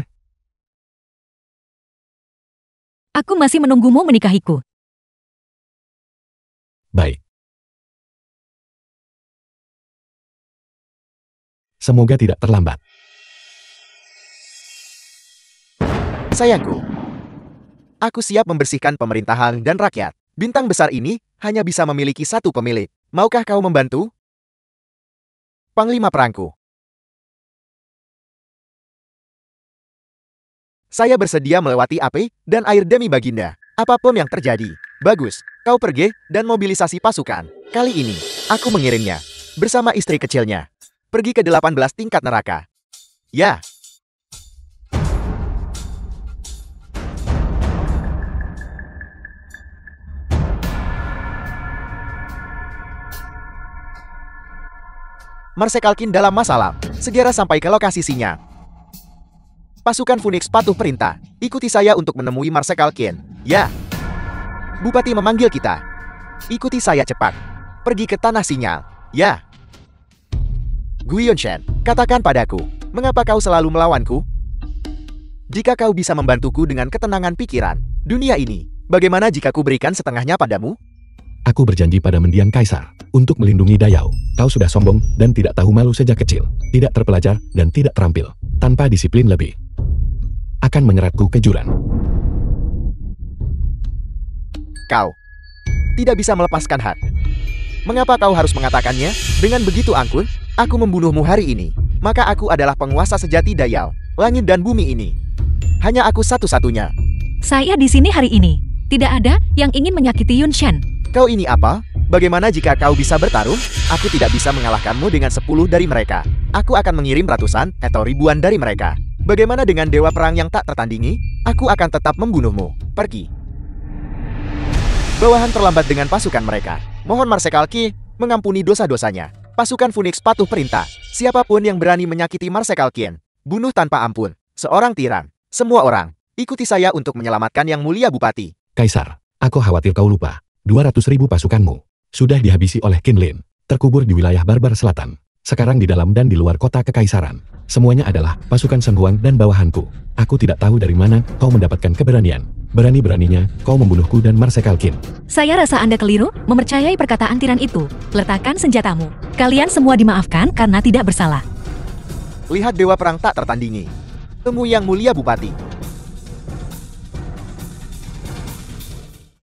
Aku masih menunggumu menikahiku. Baik. Semoga tidak terlambat. Sayangku, aku siap membersihkan pemerintahan dan rakyat. Bintang besar ini hanya bisa memiliki satu pemilik. Maukah kau membantu? Panglima perangku. Saya bersedia melewati api dan air demi Baginda. Apapun yang terjadi. Bagus, kau pergi dan mobilisasi pasukan. Kali ini, aku mengirimnya. Bersama istri kecilnya. Pergi ke 18 tingkat neraka. Ya. Marsekal Qin dalam masalah. Segera sampai ke lokasi sinyal. Pasukan Phoenix patuh perintah. Ikuti saya untuk menemui Marsekal Qin. Ya. Bupati memanggil kita. Ikuti saya cepat. Pergi ke tanah sinyal. Ya. Guyon Shen, katakan padaku, mengapa kau selalu melawanku? Jika kau bisa membantuku dengan ketenangan pikiran, dunia ini, bagaimana jika ku berikan setengahnya padamu? Aku berjanji pada mendiang Kaisar untuk melindungi Dayao. Kau sudah sombong dan tidak tahu malu sejak kecil, tidak terpelajar dan tidak terampil, tanpa disiplin lebih. Akan menyeretku ke jurang. Kau tidak bisa melepaskan hak. Mengapa kau harus mengatakannya? Dengan begitu angkuh, aku membunuhmu hari ini. Maka aku adalah penguasa sejati Dayao, langit dan bumi ini. Hanya aku satu-satunya. Saya di sini hari ini. Tidak ada yang ingin menyakiti Yun Shen. Kau ini apa? Bagaimana jika kau bisa bertarung? Aku tidak bisa mengalahkanmu dengan 10 dari mereka. Aku akan mengirim ratusan atau ribuan dari mereka. Bagaimana dengan dewa perang yang tak tertandingi? Aku akan tetap membunuhmu. Pergi. Bawahan terlambat dengan pasukan mereka. Mohon Marsekal Qin mengampuni dosa-dosanya. Pasukan Phoenix patuh perintah. Siapapun yang berani menyakiti Marsekal Qin, bunuh tanpa ampun. Seorang tiran. Semua orang, ikuti saya untuk menyelamatkan Yang Mulia Bupati. Kaisar, aku khawatir kau lupa. 200.000 pasukanmu sudah dihabisi oleh Qin Lin, terkubur di wilayah Barbar Selatan. Sekarang di dalam dan di luar kota kekaisaran. Semuanya adalah pasukan Shen Huang dan bawahanku. Aku tidak tahu dari mana kau mendapatkan keberanian. Berani-beraninya kau membunuhku dan Marsekal Qin. Saya rasa Anda keliru mempercayai perkataan tiran itu. Letakkan senjatamu. Kalian semua dimaafkan karena tidak bersalah. Lihat dewa perang tak tertandingi. Temui Yang Mulia Bupati.